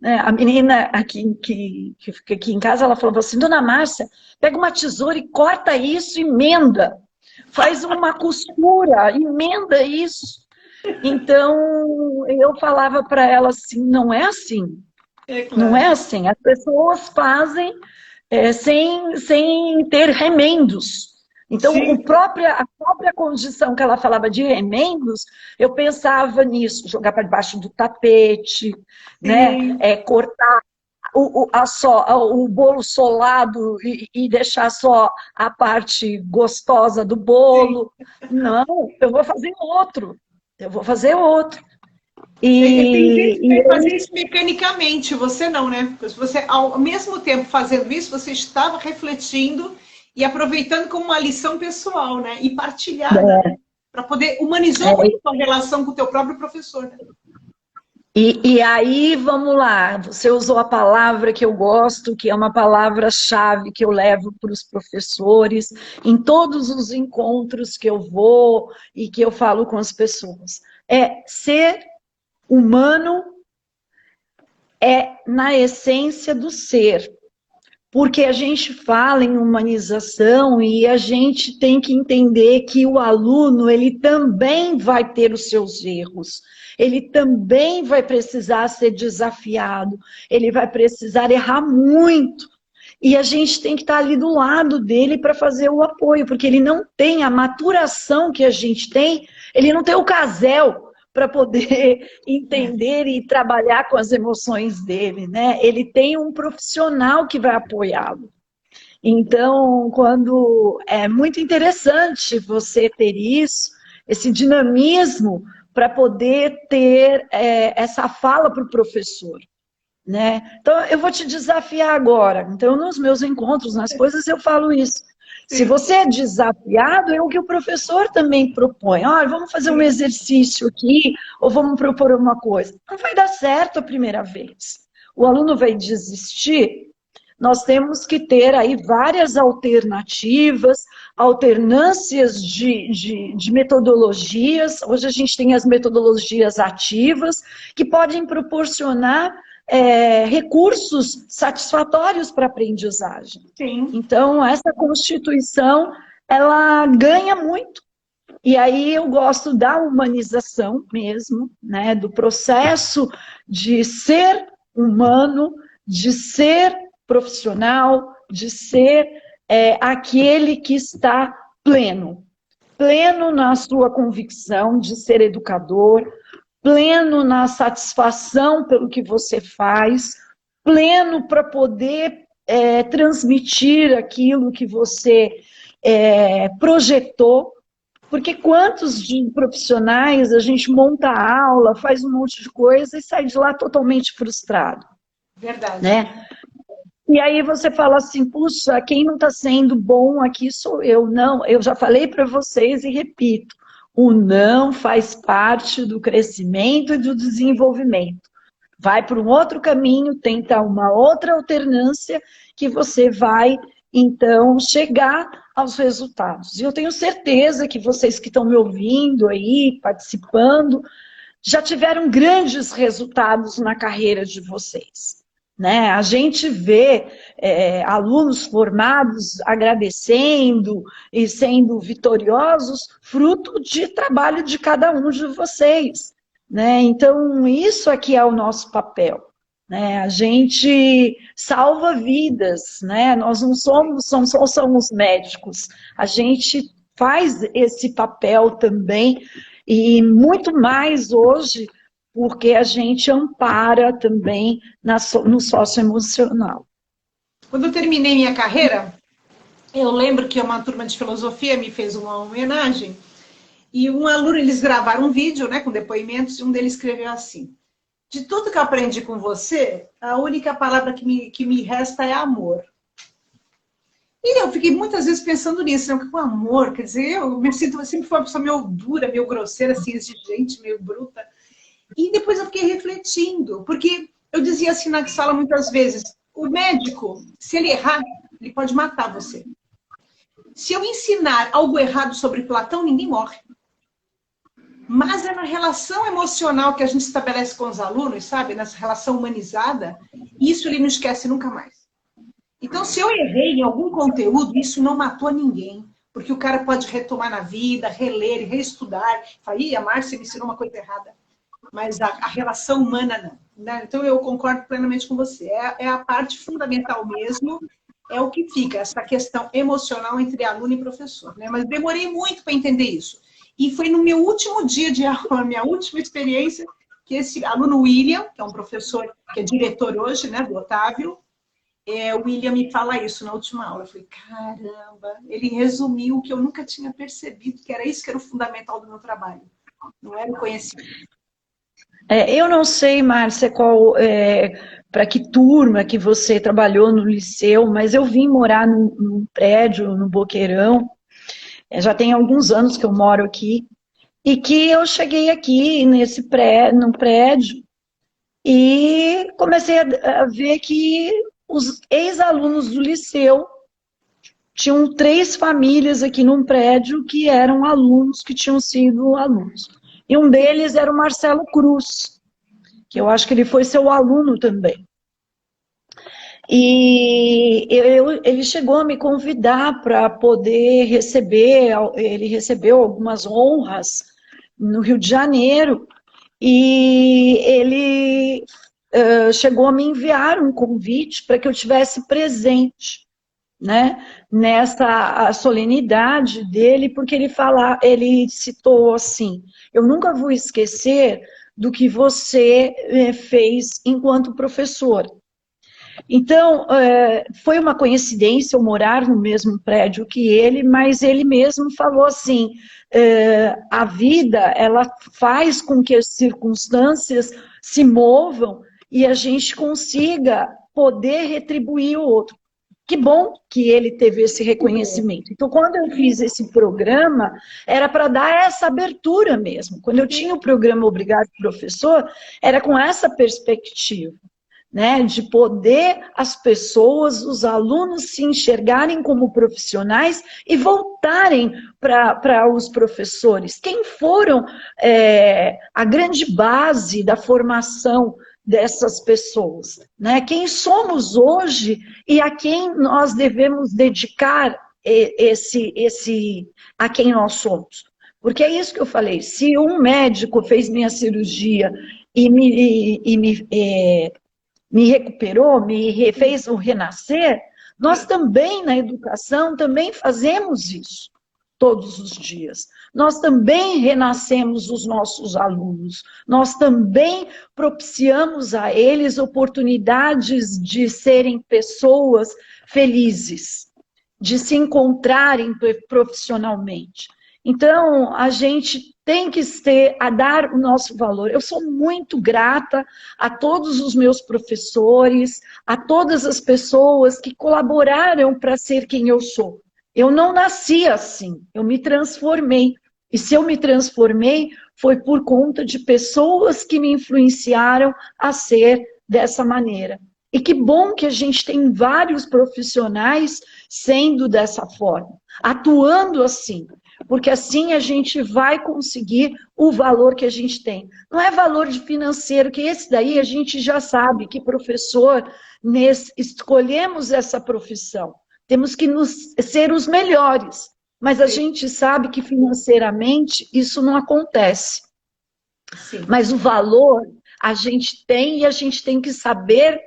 né? A menina aqui, que fica aqui em casa, ela falou assim, Dona Márcia, pega uma tesoura e corta isso, emenda. Faz uma costura, emenda isso. Então, eu falava para ela assim, não é assim, É não é claro. assim. As pessoas fazem sem ter remendos. Então, Sim, a própria condição que ela falava de remendos, eu pensava nisso, jogar para debaixo do tapete, né? sim. Cortar o bolo solado e deixar só a parte gostosa do Sim. bolo. Não, eu vou fazer outro. Eu vou fazer outro. Tem gente que E vai fazer isso mecanicamente, você não, né? Porque você, ao mesmo tempo fazendo isso, você estava refletindo e aproveitando como uma lição pessoal, né? E partilhar, né? Para poder humanizar muito a relação com o teu próprio professor, né? E aí, vamos lá, você usou a palavra que eu gosto, que é uma palavra-chave que eu levo para os professores, em todos os encontros que eu vou e que eu falo com as pessoas. É ser humano é na essência do ser. Porque a gente fala em humanização e a gente tem que entender que o aluno, ele também vai ter os seus erros, ele também vai precisar ser desafiado, ele vai precisar errar muito. E a gente tem que estar ali do lado dele para fazer o apoio, porque ele não tem a maturação que a gente tem, ele não tem o casel para poder entender e trabalhar com as emoções dele, né? Ele tem um profissional que vai apoiá-lo. Então, quando é muito interessante você ter isso, esse dinamismo para poder ter essa fala para o professor. Né? Então, eu vou te desafiar agora. Então, nos meus encontros, nas coisas, eu falo isso. Se você é desafiado, é o que o professor também propõe. Olha, vamos fazer um exercício aqui, ou vamos propor uma coisa. Não vai dar certo a primeira vez. O aluno vai desistir. Nós temos que ter aí várias alternativas, alternâncias de metodologias. Hoje a gente tem as metodologias ativas, que podem proporcionar recursos satisfatórios para a aprendizagem. Sim. Então, essa constituição, ela ganha muito. E aí eu gosto da humanização mesmo, né, do processo de ser humano, de ser profissional, de ser aquele que está pleno. Pleno na sua convicção de ser educador, pleno na satisfação pelo que você faz, pleno para poder transmitir aquilo que você projetou, porque quantos de profissionais a gente monta a aula, faz um monte de coisa e sai de lá totalmente frustrado. Verdade. Né? E aí você fala assim, puxa, quem não está sendo bom aqui sou eu. Não, eu já falei para vocês e repito, o não faz parte do crescimento e do desenvolvimento. Vai para um outro caminho, tenta uma outra alternância que você vai, então, chegar aos resultados. E eu tenho certeza que vocês que estão me ouvindo aí, participando, já tiveram grandes resultados na carreira de vocês. Né? A gente vê alunos formados agradecendo e sendo vitoriosos, fruto de trabalho de cada um de vocês. Né? Então, isso aqui é o nosso papel. Né? A gente salva vidas, né? Nós não só somos médicos, a gente faz esse papel também, e muito mais hoje, porque a gente ampara também no socioemocional. Quando eu terminei minha carreira, eu lembro que uma turma de filosofia me fez uma homenagem, e um aluno, eles gravaram um vídeo, né, com depoimentos, e um deles escreveu assim: de tudo que eu aprendi com você, a única palavra que me resta é amor. E eu fiquei muitas vezes pensando nisso, né? Com amor, quer dizer, eu sempre fui uma pessoa meio dura, meio grosseira, assim, exigente, meio bruta. E depois eu fiquei refletindo, porque eu dizia assim na sala muitas vezes, o médico, se ele errar, ele pode matar você. Se eu ensinar algo errado sobre Platão, ninguém morre. Mas é na relação emocional que a gente estabelece com os alunos, sabe? Nessa relação humanizada, isso ele não esquece nunca mais. Então, se eu errei em algum conteúdo, isso não matou ninguém. Porque o cara pode retomar na vida, reler, reestudar. Falar, a Márcia me ensinou uma coisa errada. Mas a relação humana não. Né? Então, eu concordo plenamente com você. É a parte fundamental mesmo, é o que fica, essa questão emocional entre aluno e professor. Né? Mas demorei muito para entender isso. E foi no meu último dia de aula, minha última experiência, que esse aluno William, que é um professor que é diretor hoje, né, do Otávio, o William me fala isso na última aula. Eu falei, caramba, ele resumiu o que eu nunca tinha percebido, que era isso que era o fundamental do meu trabalho. Não era o conhecimento. Eu não sei, Márcia, para que turma que você trabalhou no liceu, mas eu vim morar num prédio, no Boqueirão, já tem alguns anos que eu moro aqui, e que eu cheguei aqui no prédio e comecei a ver que os ex-alunos do liceu tinham 3 famílias aqui num prédio que eram alunos, que tinham sido alunos. E um deles era o Marcelo Cruz, que eu acho que ele foi seu aluno também. E ele chegou a me convidar para poder receber, ele recebeu algumas honras no Rio de Janeiro, e ele chegou a me enviar um convite para que eu tivesse presente, né, nessa solenidade dele, porque ele citou assim: eu nunca vou esquecer do que você fez enquanto professor. Então, foi uma coincidência eu morar no mesmo prédio que ele, mas ele mesmo falou assim: a vida, ela faz com que as circunstâncias se movam e a gente consiga poder retribuir o outro. Que bom que ele teve esse reconhecimento. Então, quando eu fiz esse programa, era para dar essa abertura mesmo. Quando eu tinha o programa Obrigado, Professor, era com essa perspectiva, né, de poder as pessoas, os alunos se enxergarem como profissionais e voltarem para os professores. Quem foram a grande base da formação dessas pessoas, né? Quem somos hoje e a quem nós devemos dedicar a quem nós somos. Porque é isso que eu falei: se um médico fez minha cirurgia e me recuperou, fez o renascer, nós também, na educação, também fazemos isso todos os dias. Nós também renascemos os nossos alunos, nós também propiciamos a eles oportunidades de serem pessoas felizes, de se encontrarem profissionalmente. Então, a gente tem que dar o nosso valor. Eu sou muito grata a todos os meus professores, a todas as pessoas que colaboraram para ser quem eu sou. Eu não nasci assim, eu me transformei. E se eu me transformei, foi por conta de pessoas que me influenciaram a ser dessa maneira. E que bom que a gente tem vários profissionais sendo dessa forma, atuando assim, porque assim a gente vai conseguir o valor que a gente tem. Não é valor de financeiro, que esse daí a gente já sabe que professor, escolhemos essa profissão. Temos que ser os melhores, mas a gente sabe que financeiramente isso não acontece. Sim. Mas o valor a gente tem, e a gente tem que saber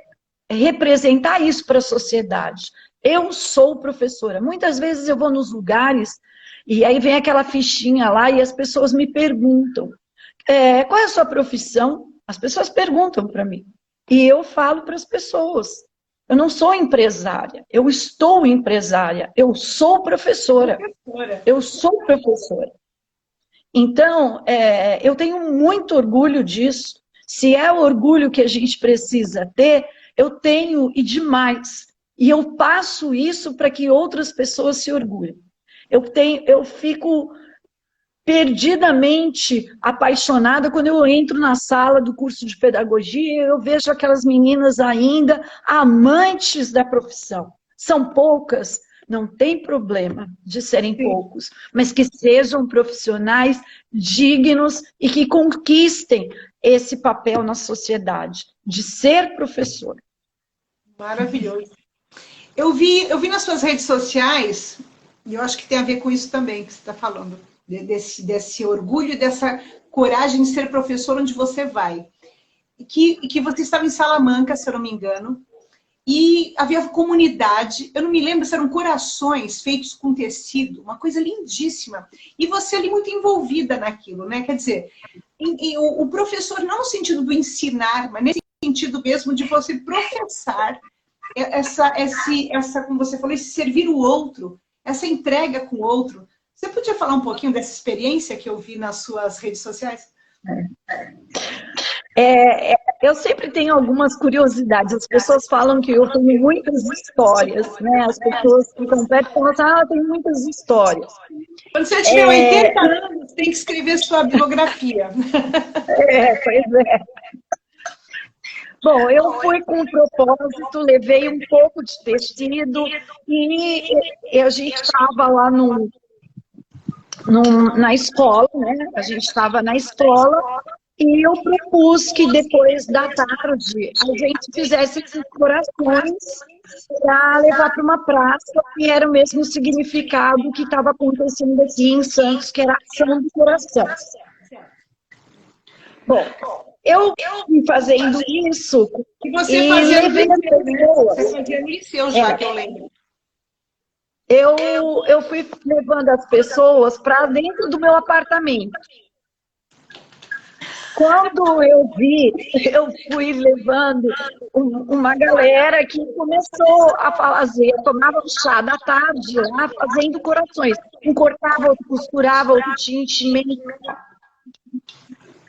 representar isso para a sociedade. Eu sou professora. Muitas vezes eu vou nos lugares e aí vem aquela fichinha lá e as pessoas me perguntam: qual é a sua profissão? As pessoas perguntam para mim. E eu falo para as pessoas: eu não sou empresária, eu estou empresária, eu sou professora. Eu sou professora. Então, eu tenho muito orgulho disso. Se é o orgulho que a gente precisa ter, eu tenho e demais. E eu passo isso para que outras pessoas se orgulhem. Eu fico perdidamente apaixonada quando eu entro na sala do curso de pedagogia e eu vejo aquelas meninas ainda amantes da profissão. São poucas, não tem problema de serem poucos, mas que sejam profissionais dignos e que conquistem esse papel na sociedade, de ser professor. Maravilhoso. Eu vi nas suas redes sociais, e eu acho que tem a ver com isso também que você está falando, desse orgulho, dessa coragem de ser professor onde você vai. Que você estava em Salamanca, se eu não me engano, e havia comunidade, eu não me lembro se eram corações feitos com tecido, uma coisa lindíssima. E você ali muito envolvida naquilo, né? Quer dizer, o professor não no sentido do ensinar, mas nesse sentido mesmo de você professar essa, como você falou, esse servir o outro, essa entrega com o outro. Você podia falar um pouquinho dessa experiência que eu vi nas suas redes sociais? Eu sempre tenho algumas curiosidades. As pessoas falam que eu tenho muitas histórias, né? As pessoas ficam perto e falam assim, eu tenho muitas histórias. Quando você tiver 80 anos, tem que escrever sua biografia. Pois é. Bom, eu fui com um propósito, levei um pouco de tecido e a gente estava lá na escola, né? A gente estava na escola e eu propus que depois da tarde a gente fizesse esses corações para levar para uma praça que era o mesmo significado que estava acontecendo aqui em Santos, que era a Ação do Coração. Bom, eu fui fazendo isso e você e fazia levei as pessoas. Você fazia liceu já, que eu lembro. Eu fui levando as pessoas para dentro do meu apartamento. Quando eu vi, eu fui levando uma galera que começou a fazer, tomava o chá da tarde lá, fazendo corações. Um cortava, outro costurava, outro tinha enchimento.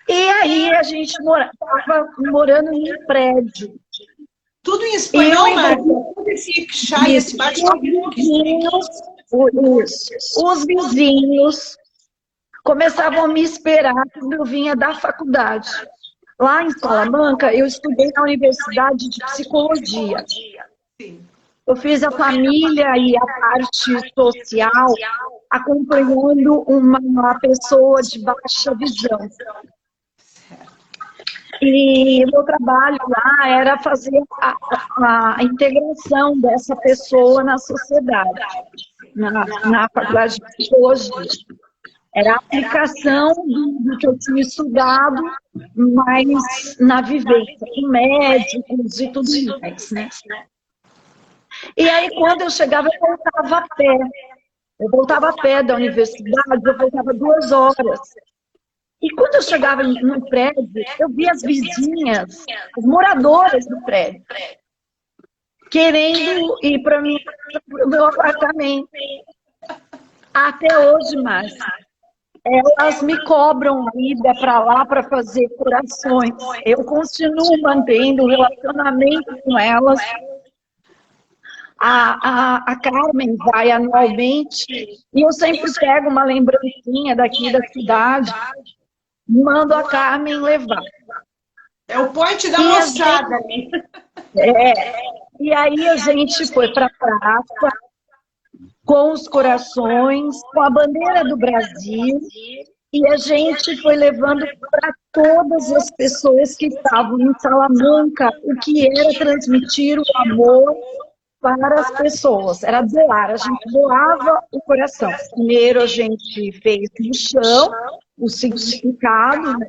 E aí a gente estava morando em um prédio. Tudo em espanhol, Marta? Todo esse chá e esse bate-papo. Os vizinhos começavam a me esperar quando eu vinha da faculdade. Lá em Salamanca, eu estudei na Universidade de Psicologia. Eu fiz a família e a parte social acompanhando uma pessoa de baixa visão. E meu trabalho lá era fazer a integração dessa pessoa na sociedade, na faculdade de psicologia. Era a aplicação do que eu tinha estudado, mas na vivência, com médicos e tudo mais, né? E aí, quando eu chegava, eu voltava a pé. Eu voltava a pé da universidade, eu voltava 2 horas. E quando eu chegava no prédio, eu via as vizinhas, as moradoras do prédio, querendo ir para o meu apartamento. Até hoje, Márcia. Elas me cobram a ida para lá para fazer curações. Eu continuo mantendo um relacionamento com elas. A Carmen vai anualmente e eu sempre pego uma lembrancinha daqui da cidade. Mando a Carmen levar. É o point da moçada. E aí a gente foi para a praça com os corações, com a bandeira do Brasil, e a gente foi levando para todas as pessoas que estavam em Salamanca o que era transmitir o amor para as pessoas. Era doar, a gente doava o coração. Primeiro a gente fez no chão, o significado, né?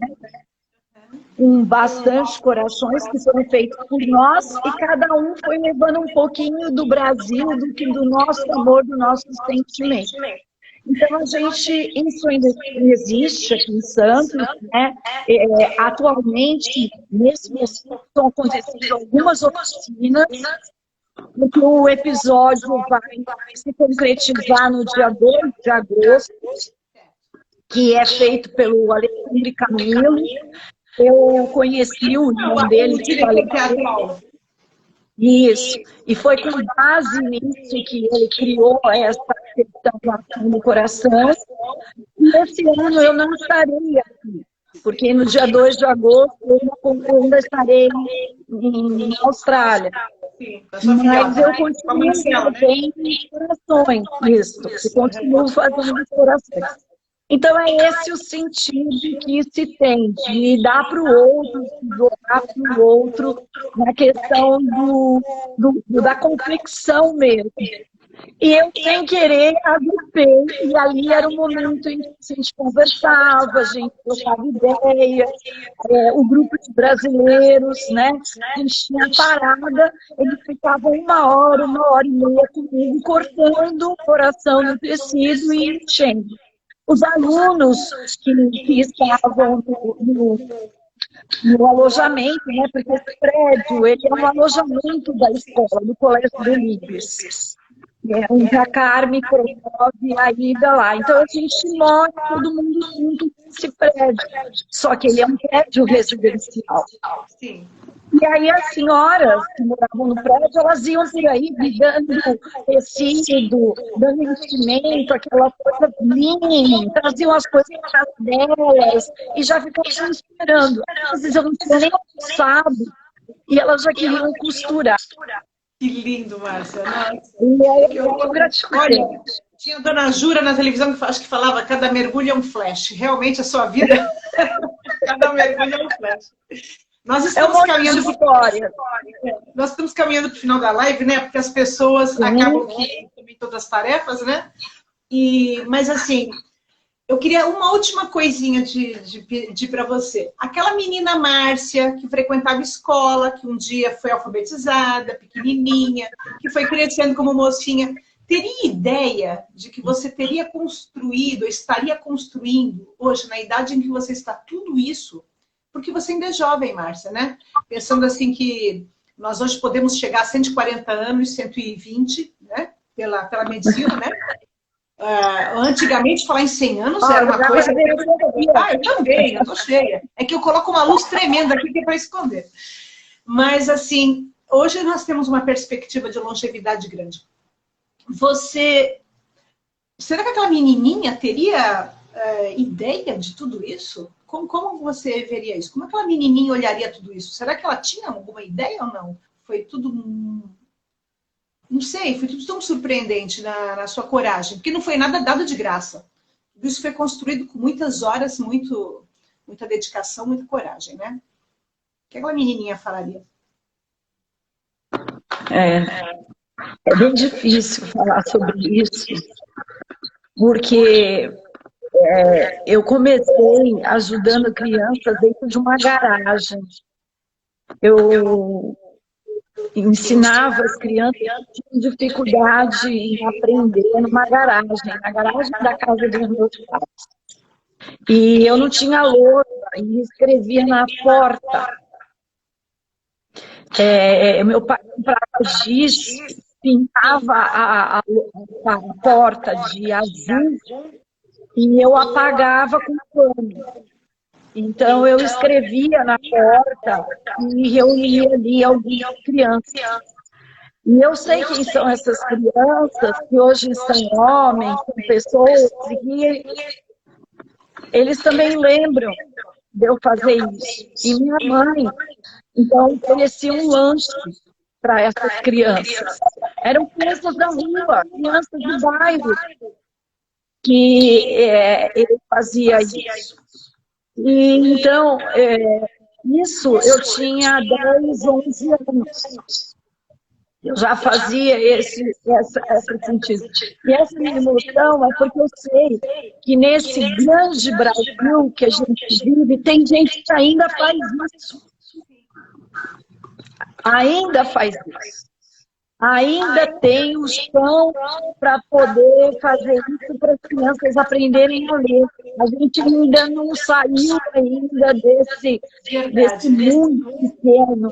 Com bastante corações que foram feitos por nós, e cada um foi levando um pouquinho do Brasil, do nosso amor, do nosso sentimento. Então, a gente, isso ainda existe aqui em Santos, né? Atualmente, nesse momento, estão acontecendo algumas oficinas, porque o episódio vai se concretizar no dia 2 de agosto, que é feito pelo Alexandre Camilo. Eu conheci o irmão dele, que faleceu. Isso. E foi com base nisso que ele criou essa questão do coração. E esse ano eu não estarei aqui, porque no dia 2 de agosto eu ainda estarei na Austrália. Mas eu continuo fazendo corações, isso. Eu continuo fazendo corações. Então, é esse o sentido que se tem, de dar para o outro, de doar para o outro, na questão da confecção mesmo. E eu, sem querer, agrupei, e ali era o momento em que a gente conversava, a gente trocava ideias, o grupo de brasileiros, né? A gente tinha parada, eles ficavam 1 hora e meia comigo, cortando o coração no tecido e enchendo. Os alunos que estavam no alojamento, né, porque esse prédio ele é um alojamento da escola, do Colégio do Líbis. onde a Carme promove a ida lá. Então a gente mora todo mundo junto nesse prédio. Só que ele é um prédio residencial. Sim. E aí as senhoras que moravam no prédio, elas iam por aí dando tecido, dando investimento, aquela coisa linda, traziam as coisas para casa delas e já ficavam esperando. Às vezes eu não tinha nem almoçado e elas já queriam costurar. Que lindo, Márcia. Nossa. E aí eu gratificante. Olha, tinha a dona Jura na televisão que acho que falava cada mergulho é um flash. Realmente a sua vida, cada mergulho é um flash. Nós estamos caminhando Nós estamos caminhando para o final da live, né? Porque as pessoas acabam que também todas as tarefas, né? Mas assim, eu queria uma última coisinha de pedir para você. Aquela menina Márcia que frequentava escola, que um dia foi alfabetizada, pequenininha, que foi crescendo como mocinha, teria ideia de que você teria construído, ou estaria construindo hoje, na idade em que você está, tudo isso? Porque você ainda é jovem, Márcia, né? Pensando assim que nós hoje podemos chegar a 140 anos, 120, né? Pela medicina, né? Antigamente, falar em 100 anos era uma coisa... eu também, eu tô cheia. É que eu coloco uma luz tremenda aqui que é para esconder. Mas, assim, hoje nós temos uma perspectiva de longevidade grande. Será que aquela menininha teria ideia de tudo isso? Como você veria isso? Como aquela menininha olharia tudo isso? Será que ela tinha alguma ideia ou não? Foi tudo... Não sei, foi tudo tão surpreendente na sua coragem, porque não foi nada dado de graça. Tudo isso foi construído com muitas horas, muita dedicação, muita coragem, né? O que aquela menininha falaria? É bem difícil falar sobre isso, porque eu comecei ajudando crianças dentro de uma garagem. Eu ensinava as crianças que tinham dificuldade em aprender na garagem da casa dos meus pais. E eu não tinha lousa e escrevia na porta. Meu pai comprava giz, pintava a porta de azul e eu apagava com pano. Então, eu escrevia na porta e reunia ali algumas crianças. E eu sei quem são essas crianças, que hoje são homens, são pessoas, e eles também lembram de eu fazer isso. E minha mãe, então, oferecia um lanche para essas crianças. Eram crianças da rua, crianças do bairro, que ele fazia isso. E, então, isso eu tinha 10, 11 anos. Eu já fazia esse sentido. E essa minha emoção é porque eu sei que nesse grande Brasil que a gente vive, tem gente que ainda faz isso. Ainda faz isso. Ainda tem o chão para poder fazer isso para as crianças aprenderem a ler. A gente ainda não saiu ainda desse mundo pequeno.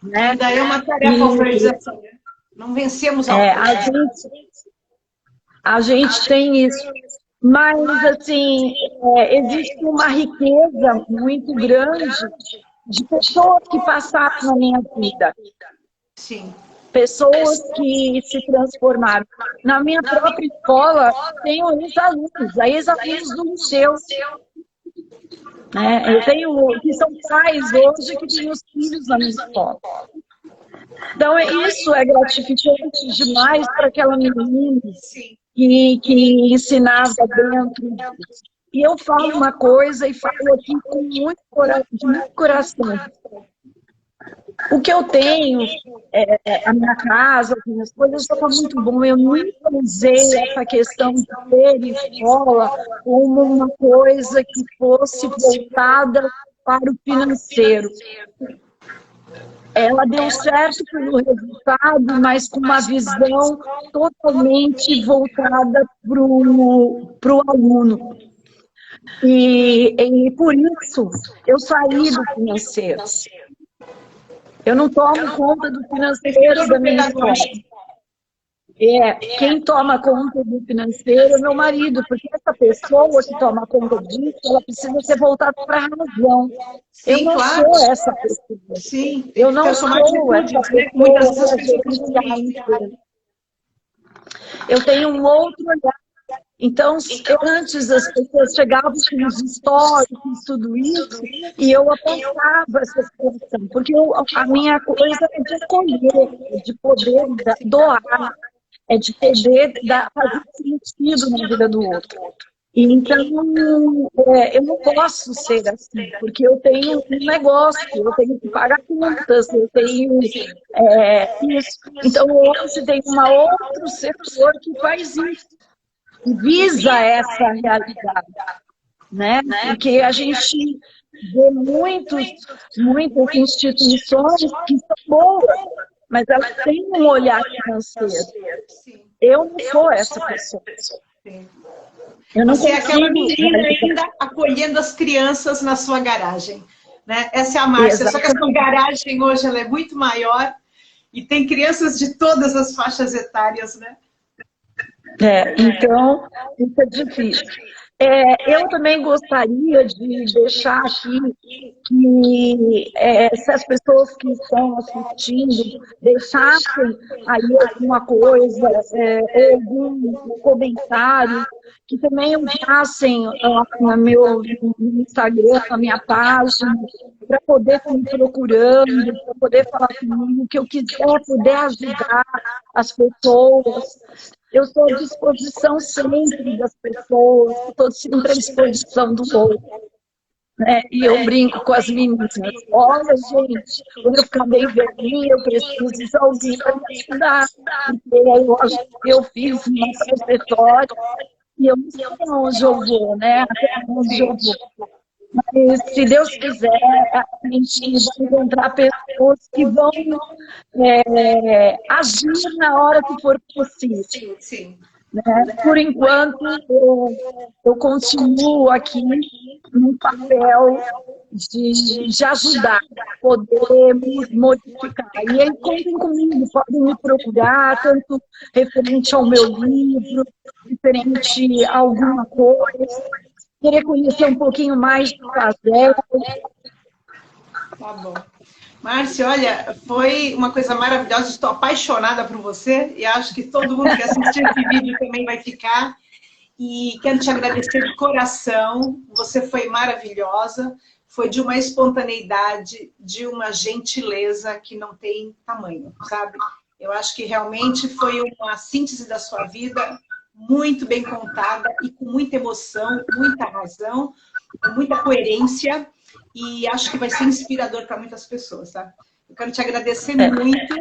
Né? Ainda é uma tarefa alfabetização. Não vencemos a gente tem isso. Mas, assim, existe uma riqueza muito grande de pessoas que passaram na minha vida. Sim. Pessoas que se transformaram. Na minha própria escola, tenho ex-alunos do liceu. Eu tenho, que são pais hoje que têm os filhos na minha escola. Então, isso é gratificante demais para aquela menina que ensinava dentro. E eu falo uma coisa e falo aqui com muito coração. O que eu tenho, a minha casa, as minhas coisas, estava muito bom. Eu nunca usei essa questão de ter escola como uma coisa que fosse voltada para o financeiro. Ela deu certo pelo resultado, mas com uma visão totalmente voltada para o aluno. E por isso, eu saí do financeiro. Eu não tomo conta do financeiro da minha escola. Quem toma conta do financeiro é meu marido, porque essa pessoa que toma conta disso, ela precisa ser voltada para a razão. Eu Sim, não claro. sou essa pessoa. Sim, tem Eu que não tomar sou essa atitudes, né? pessoa Muitas vezes as para pessoas não gerenciar a têm. empresa. Eu tenho um outro olhar. Então, antes as pessoas chegavam com os históricos, tudo isso, e eu apontava essa situação, porque a minha coisa é de acolher, é de poder doar, é de poder fazer sentido na vida do outro. E então, eu não posso ser assim, porque eu tenho um negócio, eu tenho que pagar contas, eu tenho isso. Então, hoje tem um outro setor que faz isso, que visa essa realidade, né? Porque a gente vê muitas instituições que são boas, mas elas têm um olhar financeiro. Eu não sou essa pessoa. Eu não Você é aquela consigo menina ainda acolhendo as crianças na sua garagem, né? Essa é a Márcia, só que a sua garagem hoje ela é muito maior e tem crianças de todas as faixas etárias, né? Então, isso é difícil. Eu também gostaria de deixar aqui que se as pessoas que estão assistindo deixassem aí alguma coisa, ou algum comentário, que também enviassem no meu Instagram, na minha página, para poder estar me procurando, para poder falar comigo, que eu quiser poder ajudar as pessoas. Eu estou à disposição sempre das pessoas, estou sempre à disposição do outro. E eu brinco com as meninas. Olha, gente, quando eu ficar bem velhinha, eu preciso de alguém para me ajudar. Porque eu acho que eu fiz uma trajetória e eu não sei onde eu vou, né? Até onde eu vou. Mas, se Deus quiser, a gente vai encontrar pessoas que vão agir na hora que for possível. Sim. Né? Por enquanto, eu continuo aqui num papel de ajudar, poder modificar. E aí, contem comigo, podem me procurar, tanto referente ao meu livro, referente a alguma coisa. Querer conhecer um pouquinho mais do Fazel. Tá bom. Márcia, olha, foi uma coisa maravilhosa, estou apaixonada por você e acho que todo mundo que assistir esse vídeo também vai ficar. E quero te agradecer de coração, você foi maravilhosa, foi de uma espontaneidade, de uma gentileza que não tem tamanho, sabe? Eu acho que realmente foi uma síntese da sua vida muito bem contada e com muita emoção, muita razão, muita coerência. E acho que vai ser inspirador para muitas pessoas, tá? Eu quero te agradecer muito.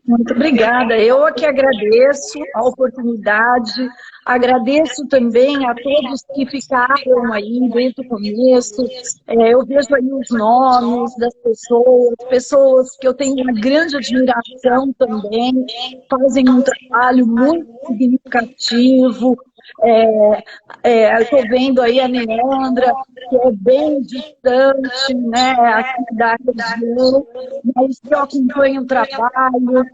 Muito obrigada. Eu que agradeço a oportunidade, agradeço também a todos que ficaram aí desde o começo. Eu vejo aí os nomes das pessoas que eu tenho uma grande admiração também, fazem um trabalho muito significativo. Estou vendo aí a Neandra, que é bem distante, né, aqui da região, mas que eu acompanho o trabalho.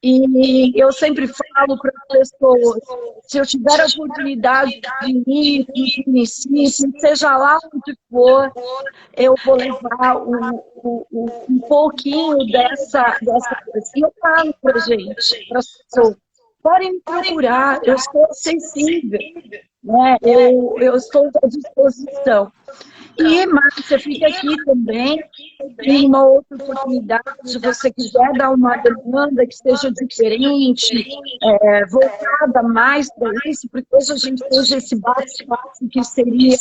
E eu sempre falo para as pessoas, se eu tiver a oportunidade de ir para o município, seja lá onde for, eu vou levar um pouquinho dessa coisa. E eu falo para a gente, para as pessoas, podem me procurar, eu estou acessível, né? Eu estou à disposição. E, Márcia, fica aqui também, em uma outra oportunidade, se você quiser dar uma demanda que seja diferente, voltada mais para isso, porque hoje a gente fez esse bate-papo que seria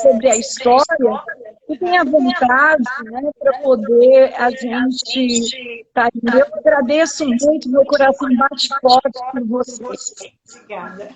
sobre a história, e tenha vontade, né, para poder a gente estar indo. Eu agradeço muito, meu coração bate forte por vocês. Obrigada.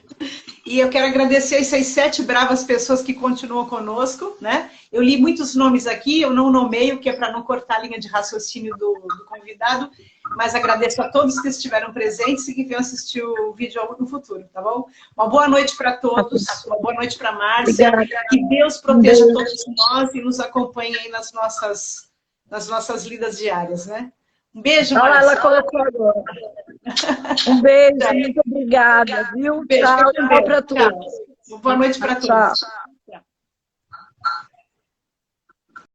E eu quero agradecer essas 7 bravas pessoas que continuam conosco, né? Eu li muitos nomes aqui, eu não nomeio, que é para não cortar a linha de raciocínio do convidado, mas agradeço a todos que estiveram presentes e que venham assistir o vídeo no futuro, tá bom? Uma boa noite para todos, uma boa noite para a Márcia, que Deus proteja todos nós e nos acompanhe aí nas nossas lidas diárias, né? Um beijo, Márcia. Ela colocou agora. Um beijo, muito obrigada, viu? Beijo, Tchau, tchau para todos. Boa noite para todos. Tchau.